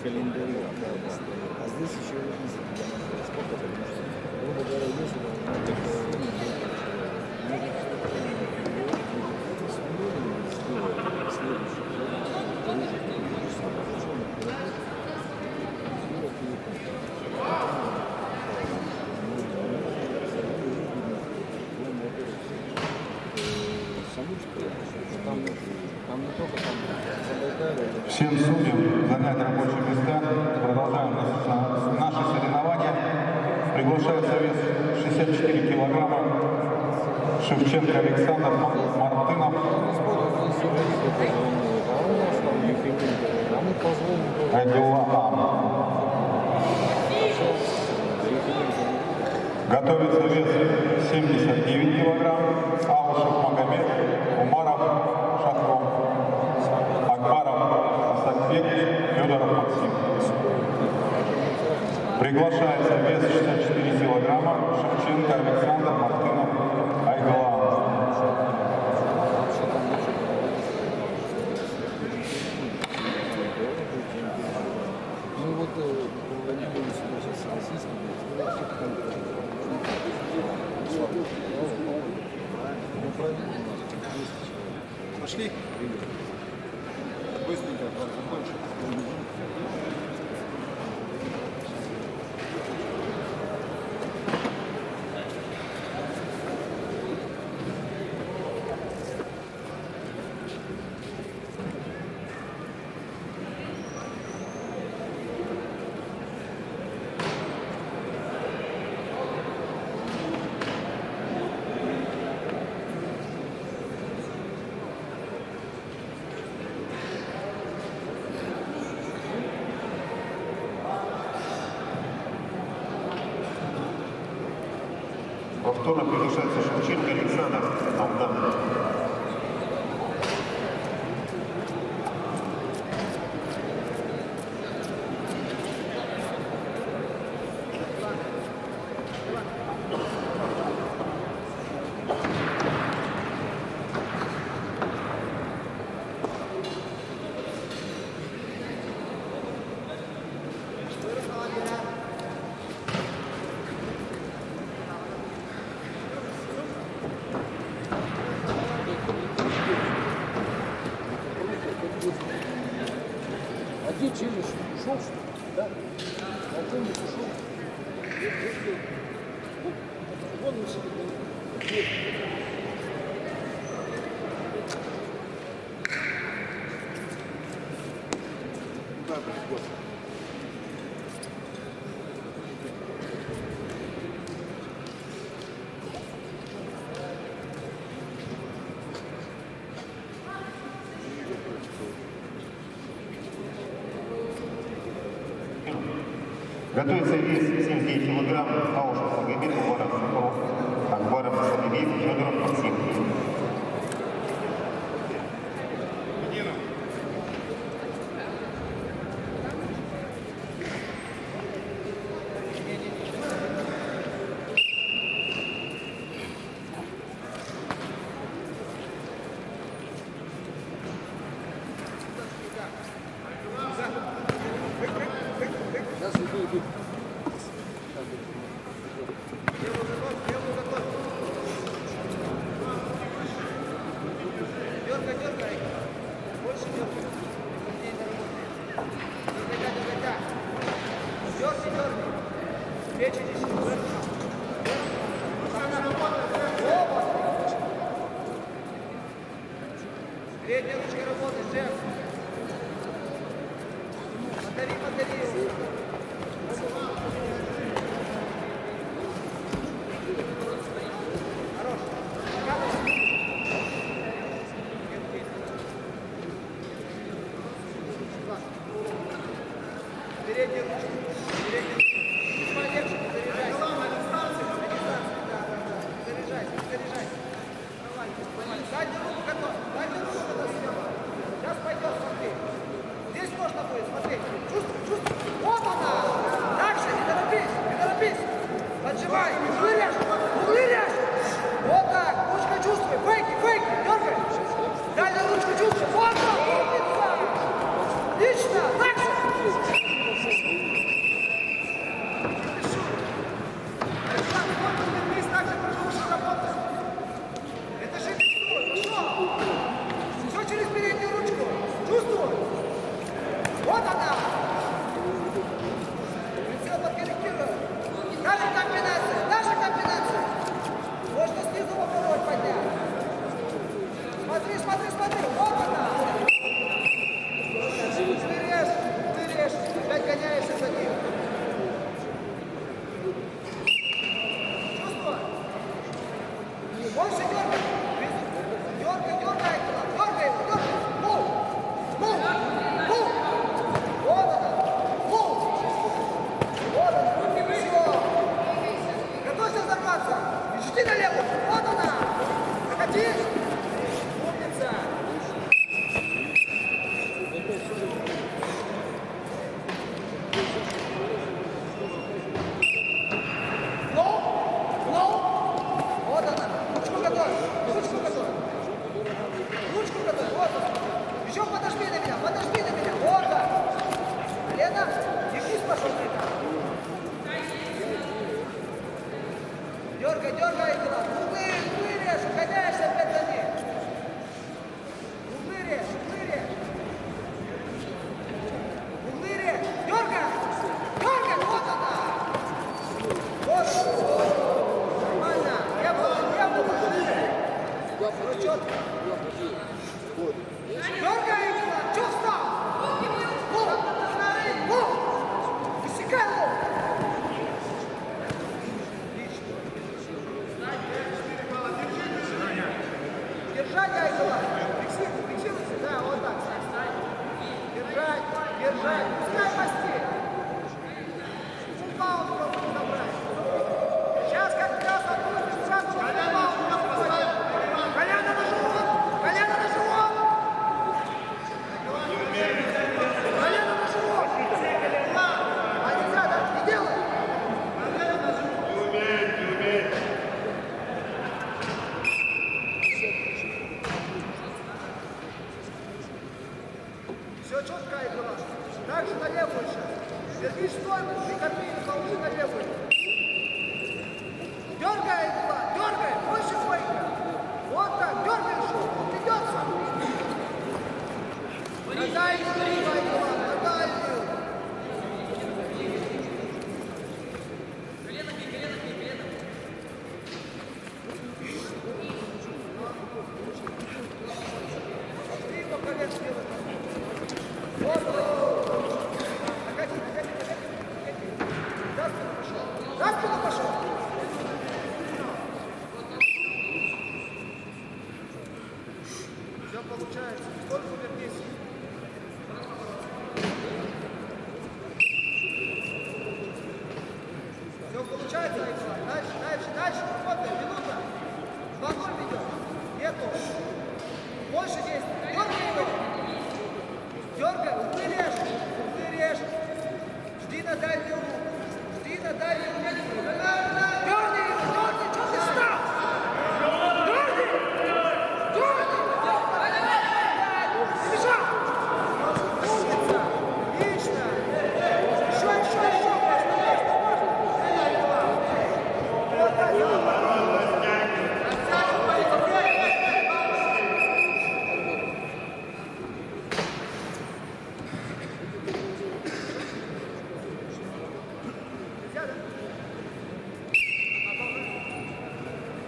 А здесь еще сколько, потому что, грубо говоря, если Всем судьям занять рабочие места. Продолжаем наши соревнования. Приглашается вес 64 килограмма. Шевченко Александр, Мартынов. Айдула. Готовится вес 79 килограмм. Аушев Магомед, Умаров Шахров, Акбаров Сакбек, Федоров Максим. Приглашается вес 64 килограмма. Шевченко Александр, Мартынов, Айдула. ну вот проводили сюда сейчас российские, Пошли. Быстренько, больше. Повторно приглашается Шевченко Александр, Авдан. А где Челюш? Ушел, что ли? Да? Полковник ушел. Вон он сидит. Готовится вес 79 килограмм. Аушев Магомед, Умаров Шахров, Акбаров Сакбек, Федоров Максим. Сейчас иду. Дергай. Больше дергай. Дергай. Плечи здесь. Средняя ручка работает, шеф. Поддави. Передние ручки. Передние ручки. Полегче, заряжайся. Заряжайся, заряжайся. Нормально, нормально. Заднюю руку готов. Заднюю руку готов съема. Сейчас пойдет, смотри. Здесь можно будет, смотри. Чувствуй, чувствуй. Вот она. Дальше, не торопись, не торопись. Поджимай, углы режь, углы режь. Вот так, ручка чувствуй. Фейки, фейки, дергай. Дальнюю ручку чувствуй. Вот так, умница. Отлично, дальше. Это же пошел. Все через переднюю ручку. Чувствуй. Вот она. Прицел подкорректируем. Даже комбинация, даже комбинация. Можно снизу попробовать поднять. Смотри, смотри, смотри. Вот она. Вырежь, вырежь. Опять гоняешься за ним. Чувствуй. Больше дергай. Дергай, дергай. Дергай его, дергай. Мув. Мув. Мув. Вот она. Мув. Вот она. Все. Готовься взорваться. И жди налево. Вот она. Прокатись. Умница. Лоу. Лоу. Вот она. Ручку готовь. Ручку готовь. Ручку готовь. Вот она. Еще подожми на меня. Подожми на меня. Вот так. Лена, держись, пошел ты там. Дергай, дергай, Игорь. Углы режь. Гоняешься опять за ним. Углы режь, углы режь. Углы режь. Дергай. Дергай. Вот она. Вот. Нормально. Не было, не было. Все четко. Дергай, Игорь. Че встал? Лоу. Лоу. Высекай лоу. Держать, Айкова. Фиксируйся. Да, вот так. Держать, держать. Пускай масти. Фулбаунт просто забрать. Сейчас как раз отпустим шанс, что фулбаунт проходит. Коляна на живот. Коляна на живот. Коляна на живот. А нельзя, да? Не делай. Все четко, Айкова. Также на левую сейчас. Держи стойку, прикопи и положи на левую. Дергай, Айкова, дергай, больше бойка. Вот так, дергай еще, придется. На дальнюю, Айкова, на дальнюю. Ты его колен сделай. Вот, накати, накати, накати. За спину пошел. За спину пошел. Все получается. Сколько вернись. Все получается, Александр. Дальше, дальше, дальше. Работаем. Минута. 2-0 ведем. Нету. Больше действий. Дергай его. Дергай, углы режь. Углы режь. Жди на дальнюю руку. Жди на дальнюю руку. Дергай его, дергай. Что ты встал? Дергай. Дергай. Бежал. Умница. Отлично. Еще, еще, еще. Можно, можно, можно. Вот так.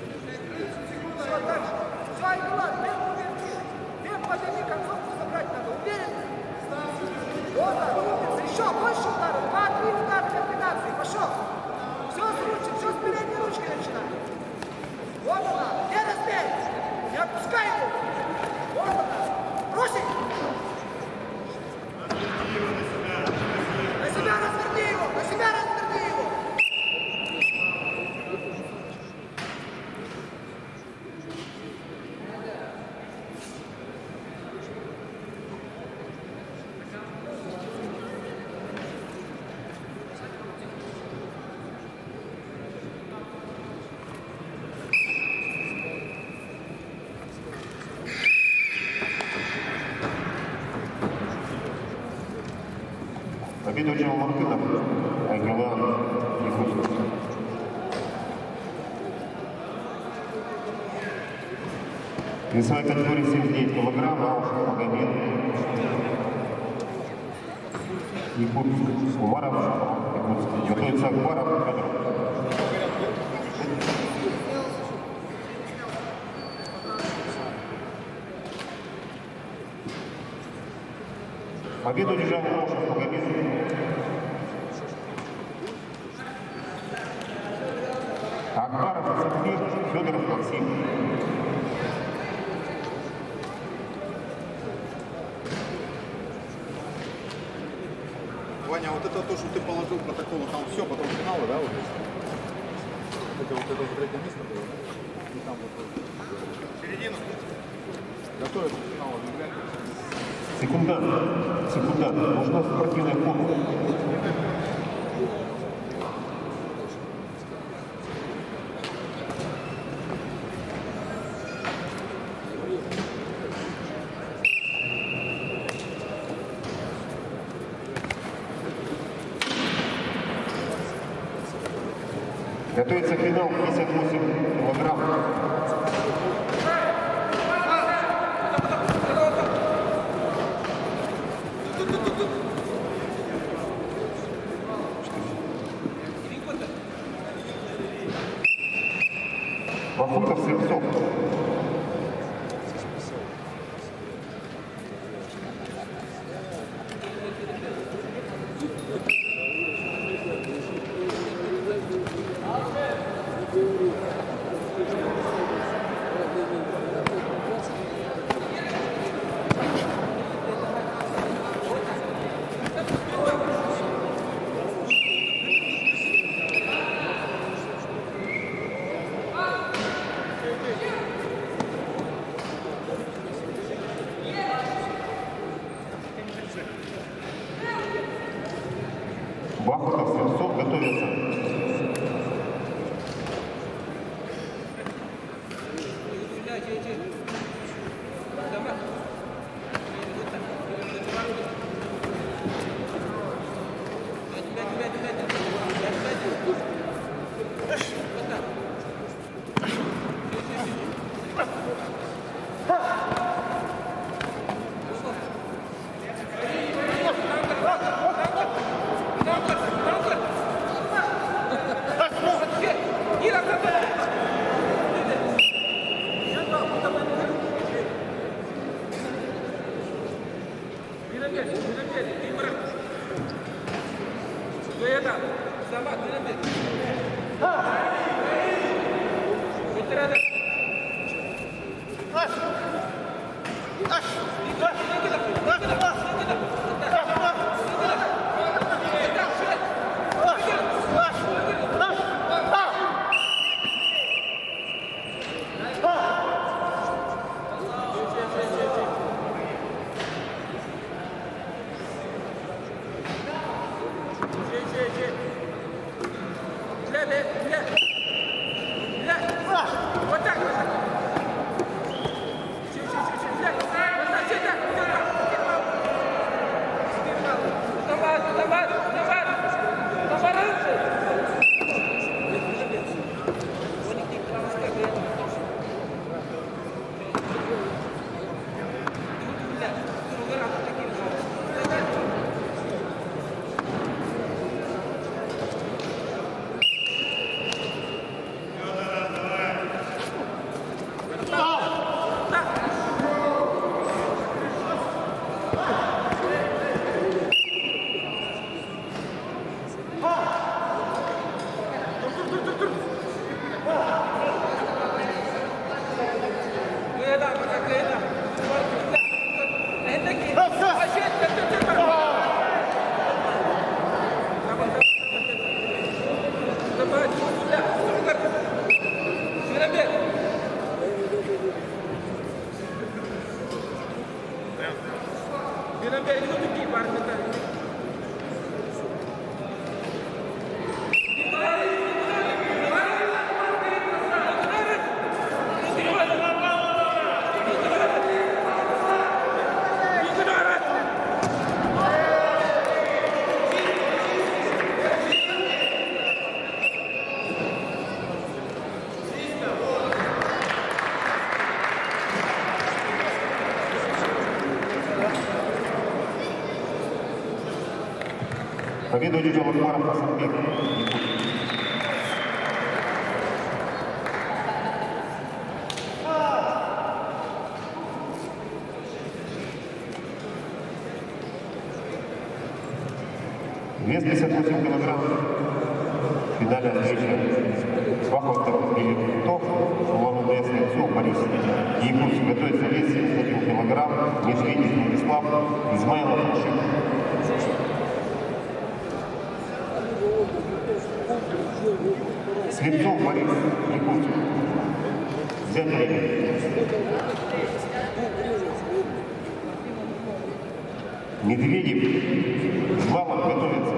Все, дальше. Все, Айкова, темп подними, концовку забрать надо. Уверенно. Вот так, умница. Еще больше ударов. 2-3 удара комбинации. Пошел. Все с ручки, все с передней ручкой начинай. Вот она. Не разбей. Не отпускай его. Вот она. Бросить. На себя Победу Мартынов, Айгелан Якутов. Весовая категория 79 килограмм, Аушев Магомед. Якутск, Умаров, Якутск. Готовится Акбаров, Федоров. Победу одержал Аушев Магомед. Акбаров, Сергей, Федоров, Максим. Ваня, вот это то, что ты положил протокол, там все, потом финалы, да, вот здесь? Это третье место было, да? И там вот середину. Готовится к финалу, Секундант, нужна спортивная форма. Готовится финал 58 килограмм. Вахутов, Слепцов. Бахутов, Слепцов готовится. Победу одержал Акбаров Хасанбек. Вес 58 килограмм. Финальная встреча. Бахмутов или Тов, Улан-Удэ, Стрельцов, Борис. Якутск готовится вес 71 килограмм. Медведев Владислав, Измайлов Рашид. Стрельцов, Борис, Якутск. Взять время. Медведев, Измайлов готовится.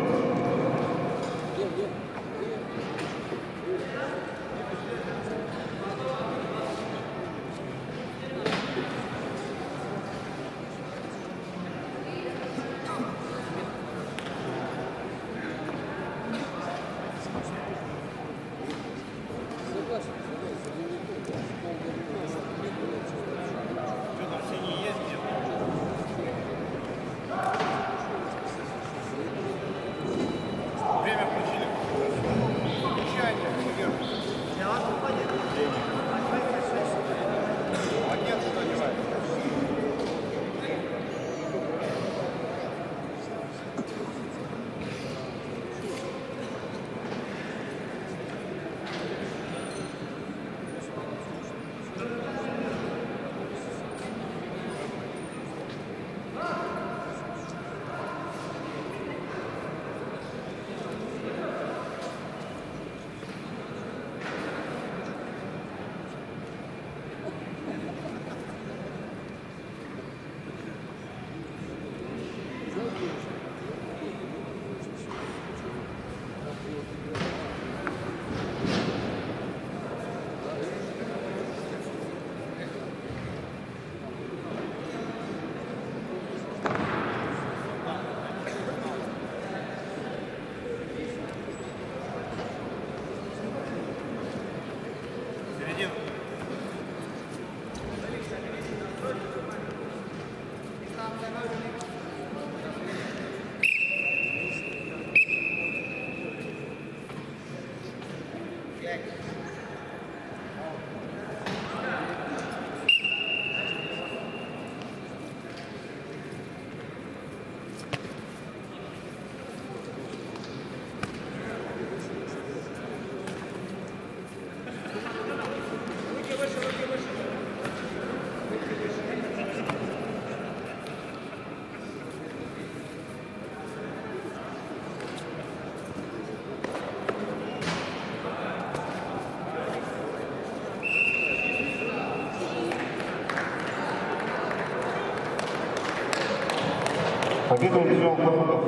Победу одержал Бахмутов,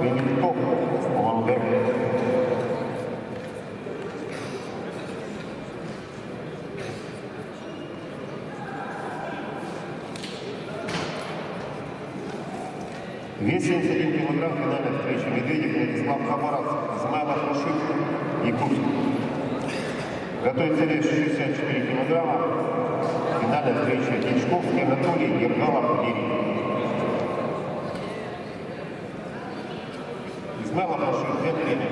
Венедиктов, Улан-Удэ. Вес 71 килограмм, финальная встреча. Медведев Владислав, Хабаров, Измайлов Рашид, Якутск. Готовится вес 64 килограмма. Финальная встреча. Денчковский Анатолий, Ергалов Валерий. Измайлов Рашид, взять время.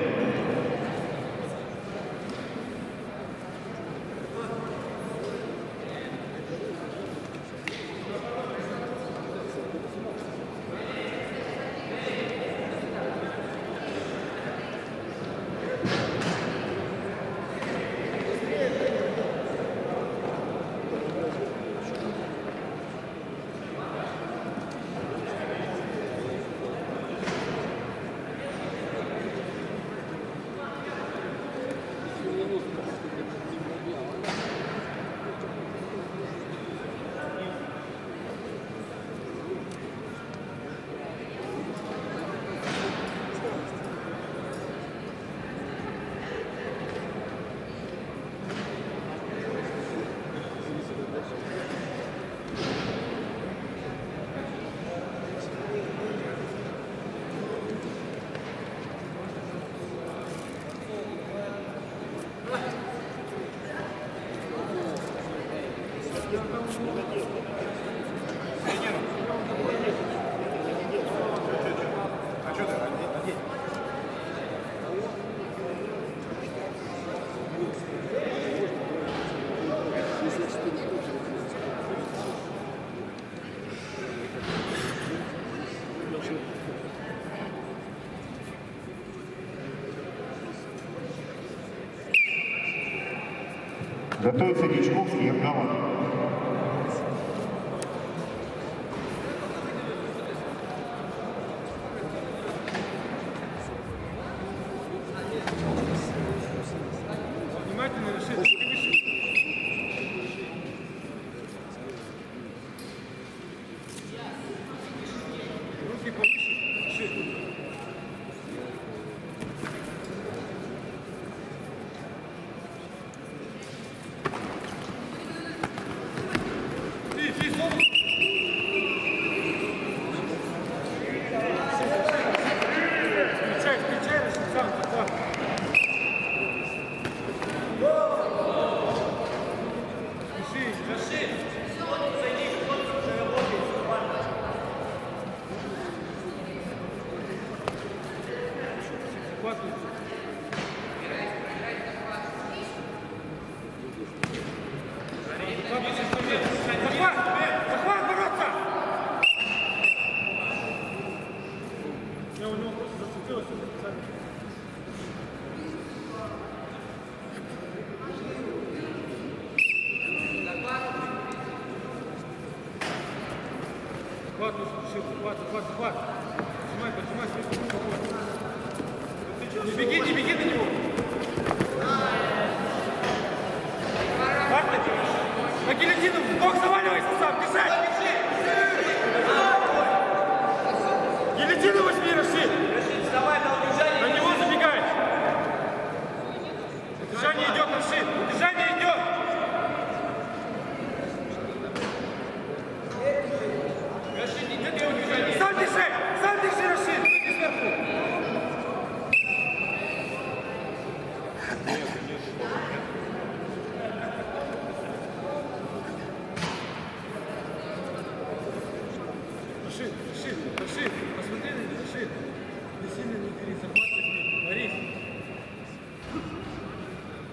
А что ты? Готовится Дичковский и Аргамон. Внимательно, Рашид, руки выше. Руки повыше, Рашид. Ты, зону. Встречай, Рашид, сам, захват. Рашид. Захват, бороться! Я у него просто зацепилась. Захват. Нажимай. Не беги на него. На гильотину, в бок заваливайся сам, бежать! Гильотину возьми, Рашид! На него забегай! Удержание идет, Рашид! Удержание идет! Сам держи, Рашид! Иди сверху! Рашид, посмотри на него, Рашид. Не сильно не бери, захват возьми. Борис.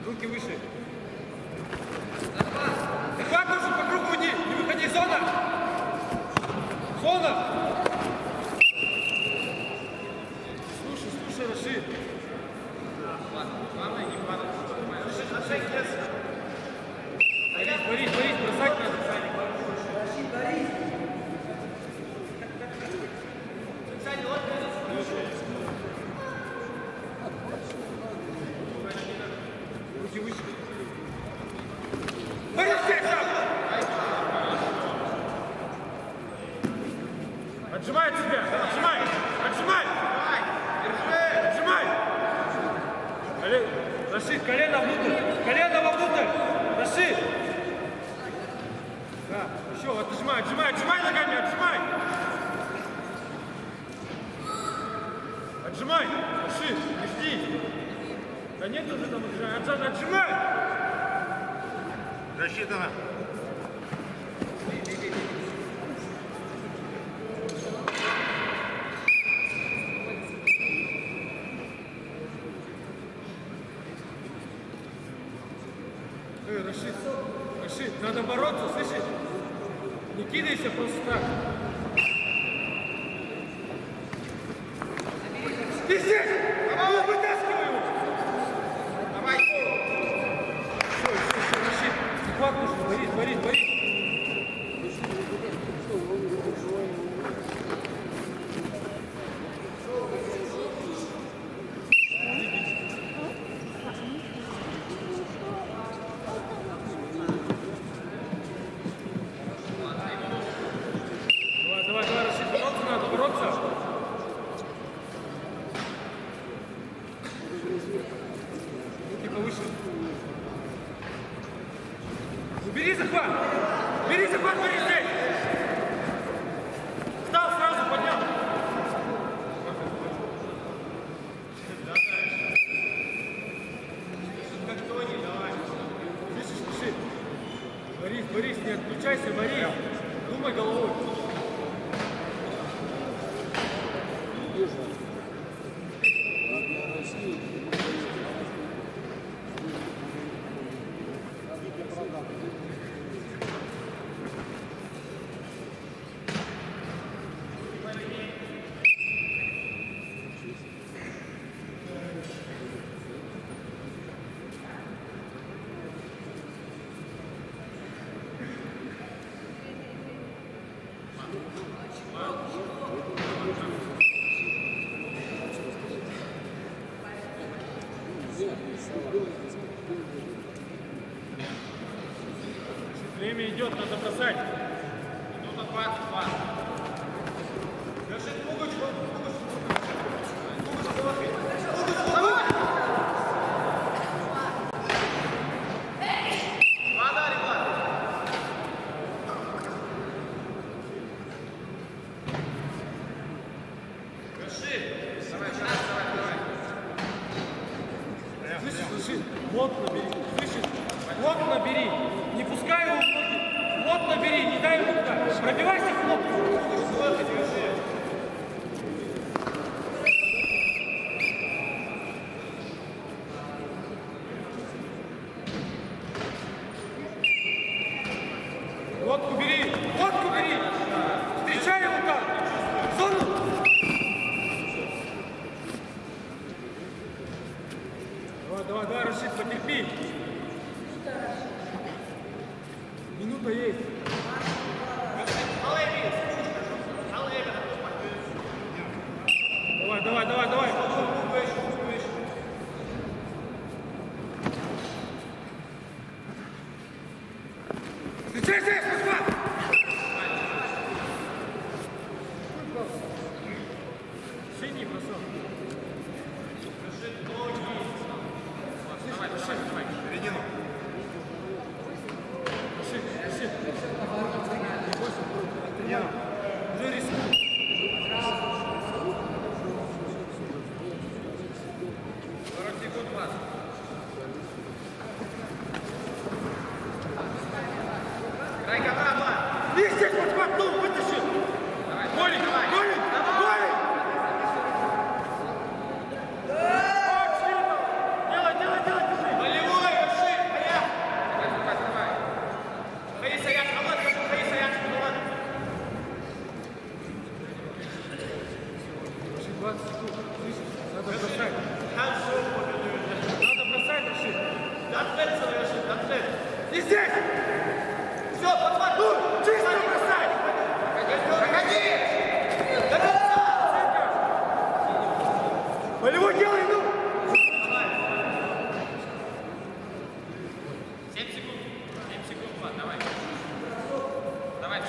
Руки выше. Захват нужен, по кругу иди. Не выходи, зона. Слушай, Рашид. Главное не падать. Борис, бросать надо. Руки выше. Борис, отжимай от себя. Отжимай. Рашид, колено вовнутрь. Рашид. Да, еще, отжимай ногами, отжимай. Отжимай, Рашид, не жди. Да нет уже там отжимай. Рассчитано. Рашид, надо бороться, слышишь? Не кидайся просто так. Ты здесь! Вытаскивай его! Давай! Все, Рашид, захват нужен, Борис. Давай, Рашид, бороться. Руки повыше. Бери захват, Борис, здесь. Встал, сразу поднял. Слышишь, Борис, не отключайся, Борис. Думай головой. Время идет, надо бросать. Минута 22. Держи Пугач, давай! Вода, ребята! Держи! Давай, давай. Слышишь? Плотно бери. Слышишь? Плотно бери. Не пускай его в ноги. Плотно бери, не дай ему туда. Пробивайся плотно. Лодку бери! Лодку бери! Встречай его там! В зону! Давай, Рашид, потерпи! Минута есть! Давай! Встречай, Москва! Синий бросок. Давай. Середину. Рашид. Уже рискуй. Листик, подхватнул, вытащил! Голень! Делай! Болевой, Рашид! Давай! Хаиса, я халат, давай! 20 секунд, слышишь? Надо бросать! Рашид! Рашид! И здесь! Все, подхватнул! Чисто бросай! Проходи! До конца! Болевой делай, ну! 7 секунд, Влад, давай. Давай.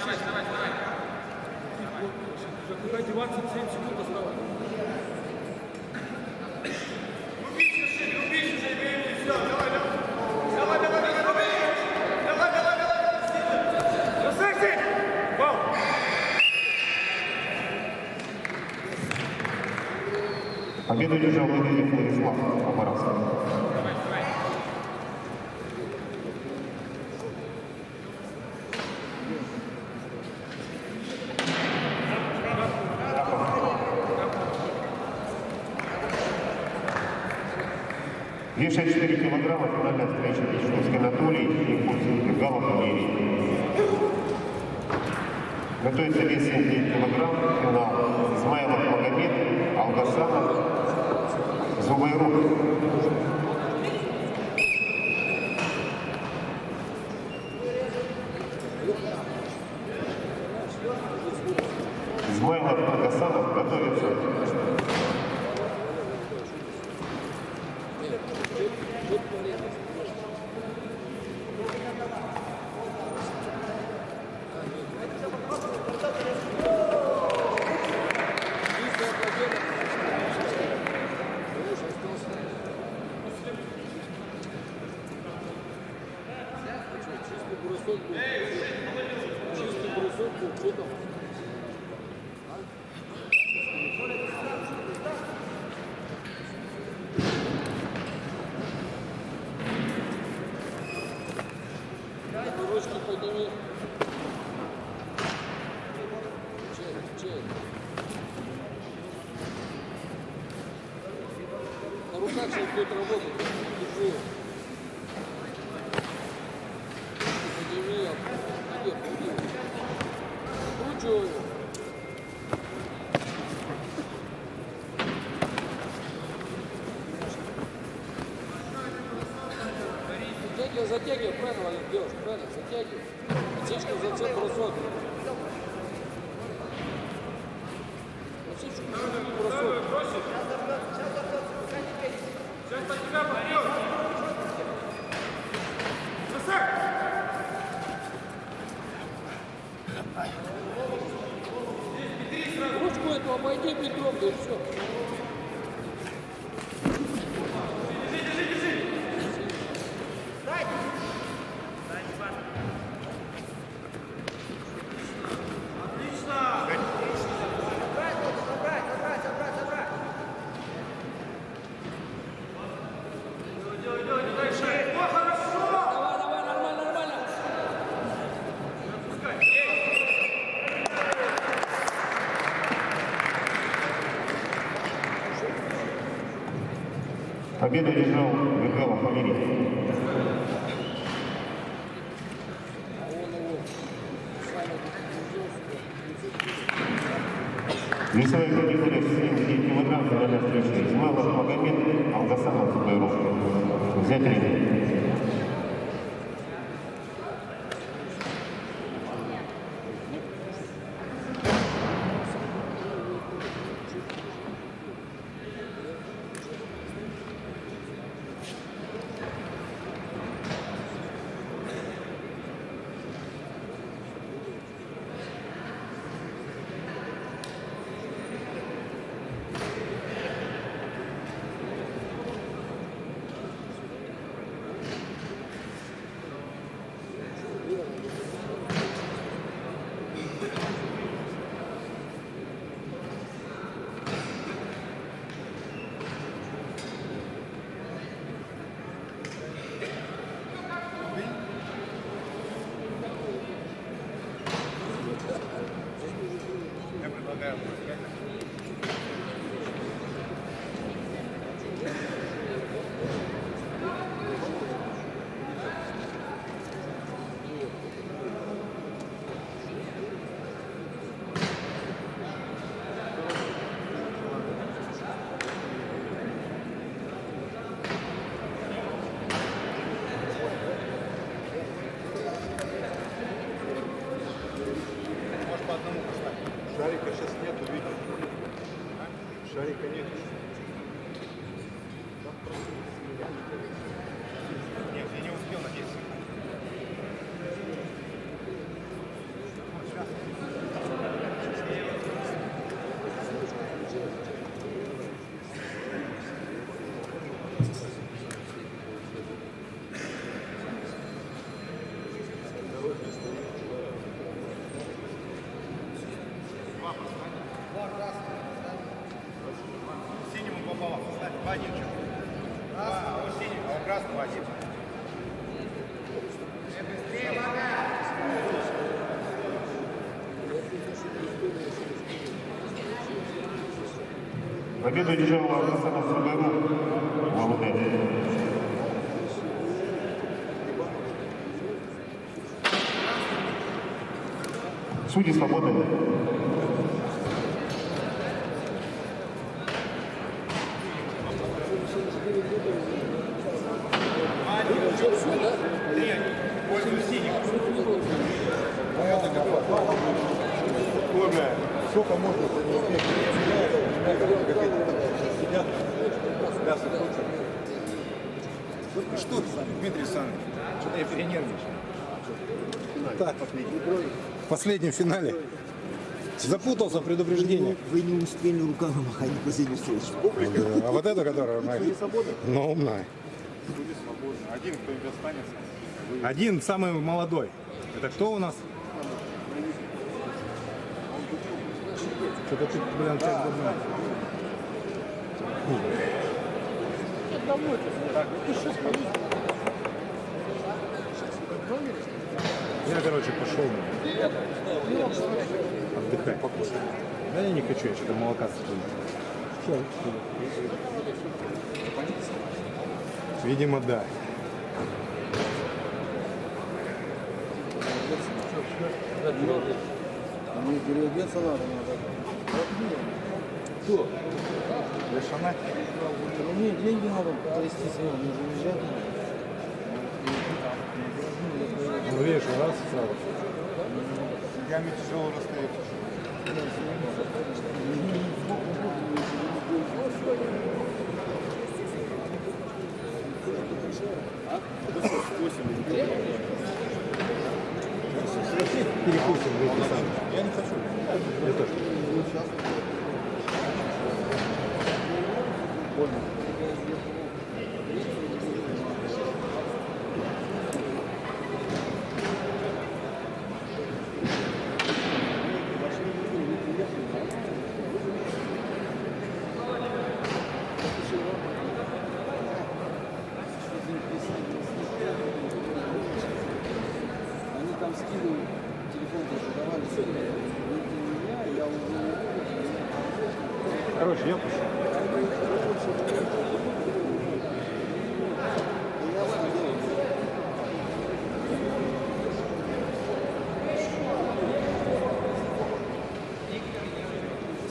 Куда деваться, 7 секунд осталось. Убей уже, все, давай. Красавчик! Вау! Победу держал Медведев Владислав Хабаровск. Весит 4 килограмма, финальная встреча Печковский Анатолий и Курсин Галов Валерий. Готовится вес 7 килограмм, финал Измайлов Магомед, Алгасанов, Зубайрук. Измайлов Алгасанов готовится. Чистый бросок, что там? Ручки подними. Чек. На руках сейчас будет работать. Держи. Подними. Кручу его. Затягивай, правильно, Валер, делаешь, правильно, затягивай. Отсечку за центр бросок. Отсечку за центр бросок. Сейчас под тебя попрет. Красавчик. Ручку эту обойди бедром, да и все. Давай, нормально, нормально. Победу одержал Михаил Фамилий. Весовая категория 79 килограмм, финальная встреча. Измайлов Магомед, Алгасанов Байров. Взять ринг. Шарика сейчас нету, видно. Шарика нет. Нет, я не успел на 10 секунд. Синему попало, кстати, 2-1. А у синего, а у красного 1. Победу одержал Алгасанов Байров. Молодец. Судьи свободны. Сколько можно Что, Дмитрий Александрович? Что-то я перенервничал. Так, в последнем финале запутался в предупреждении. Вы не успели руками махать на последнюю встречу. А вот это, которая ну, умная. Один кто-нибудь останется. Один самый молодой. Это кто у нас? Что-то ты, блин, часть дурная. Я, короче, пошел отдыхать. Да я не хочу, я что-то молока съем. Видимо, да. Мне переодеться надо. Кто? Лешана? Мне деньги надо провести сегодня, мне же уезжать надо. Ну, видишь, раз сразу. Я мне тяжело расстается. Перекусим в эти самые. Я не хочу. Я тоже. Они там скидывают, телефон давали себе. Меня, я уже... Короче, я пошел.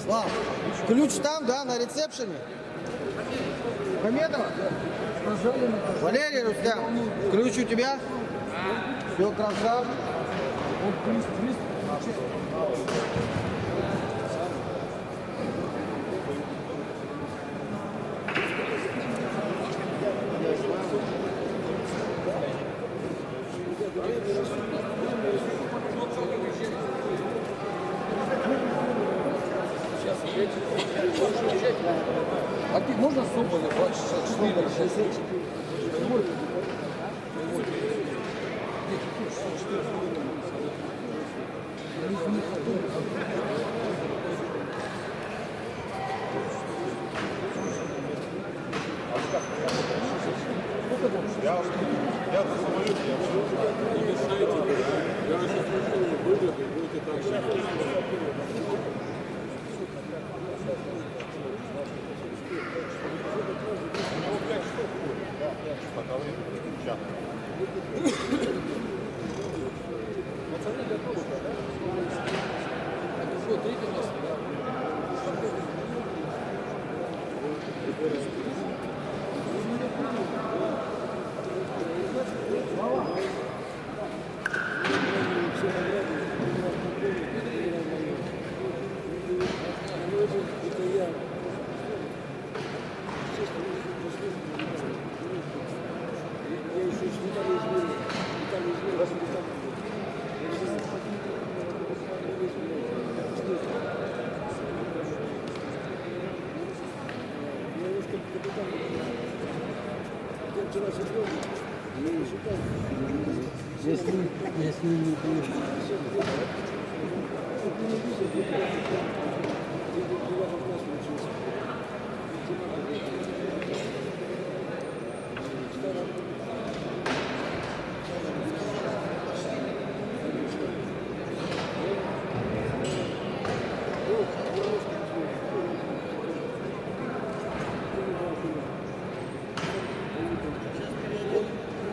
Слав, ключ там, да, на ресепшене? Хамедова? Валерий Рустам, ключ у тебя? Все, красавчик. А ты можно Соболев 24, 64? Если не будет.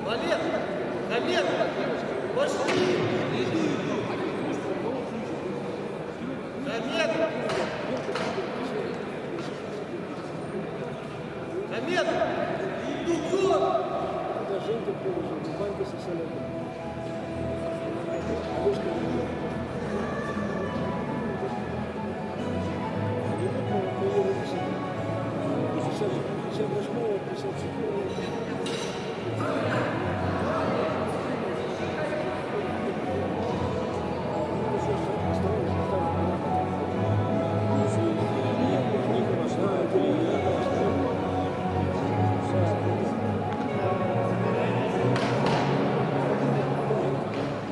Валер! Валер! Пошли! Хамед! Хамед! Женька, банька со солями.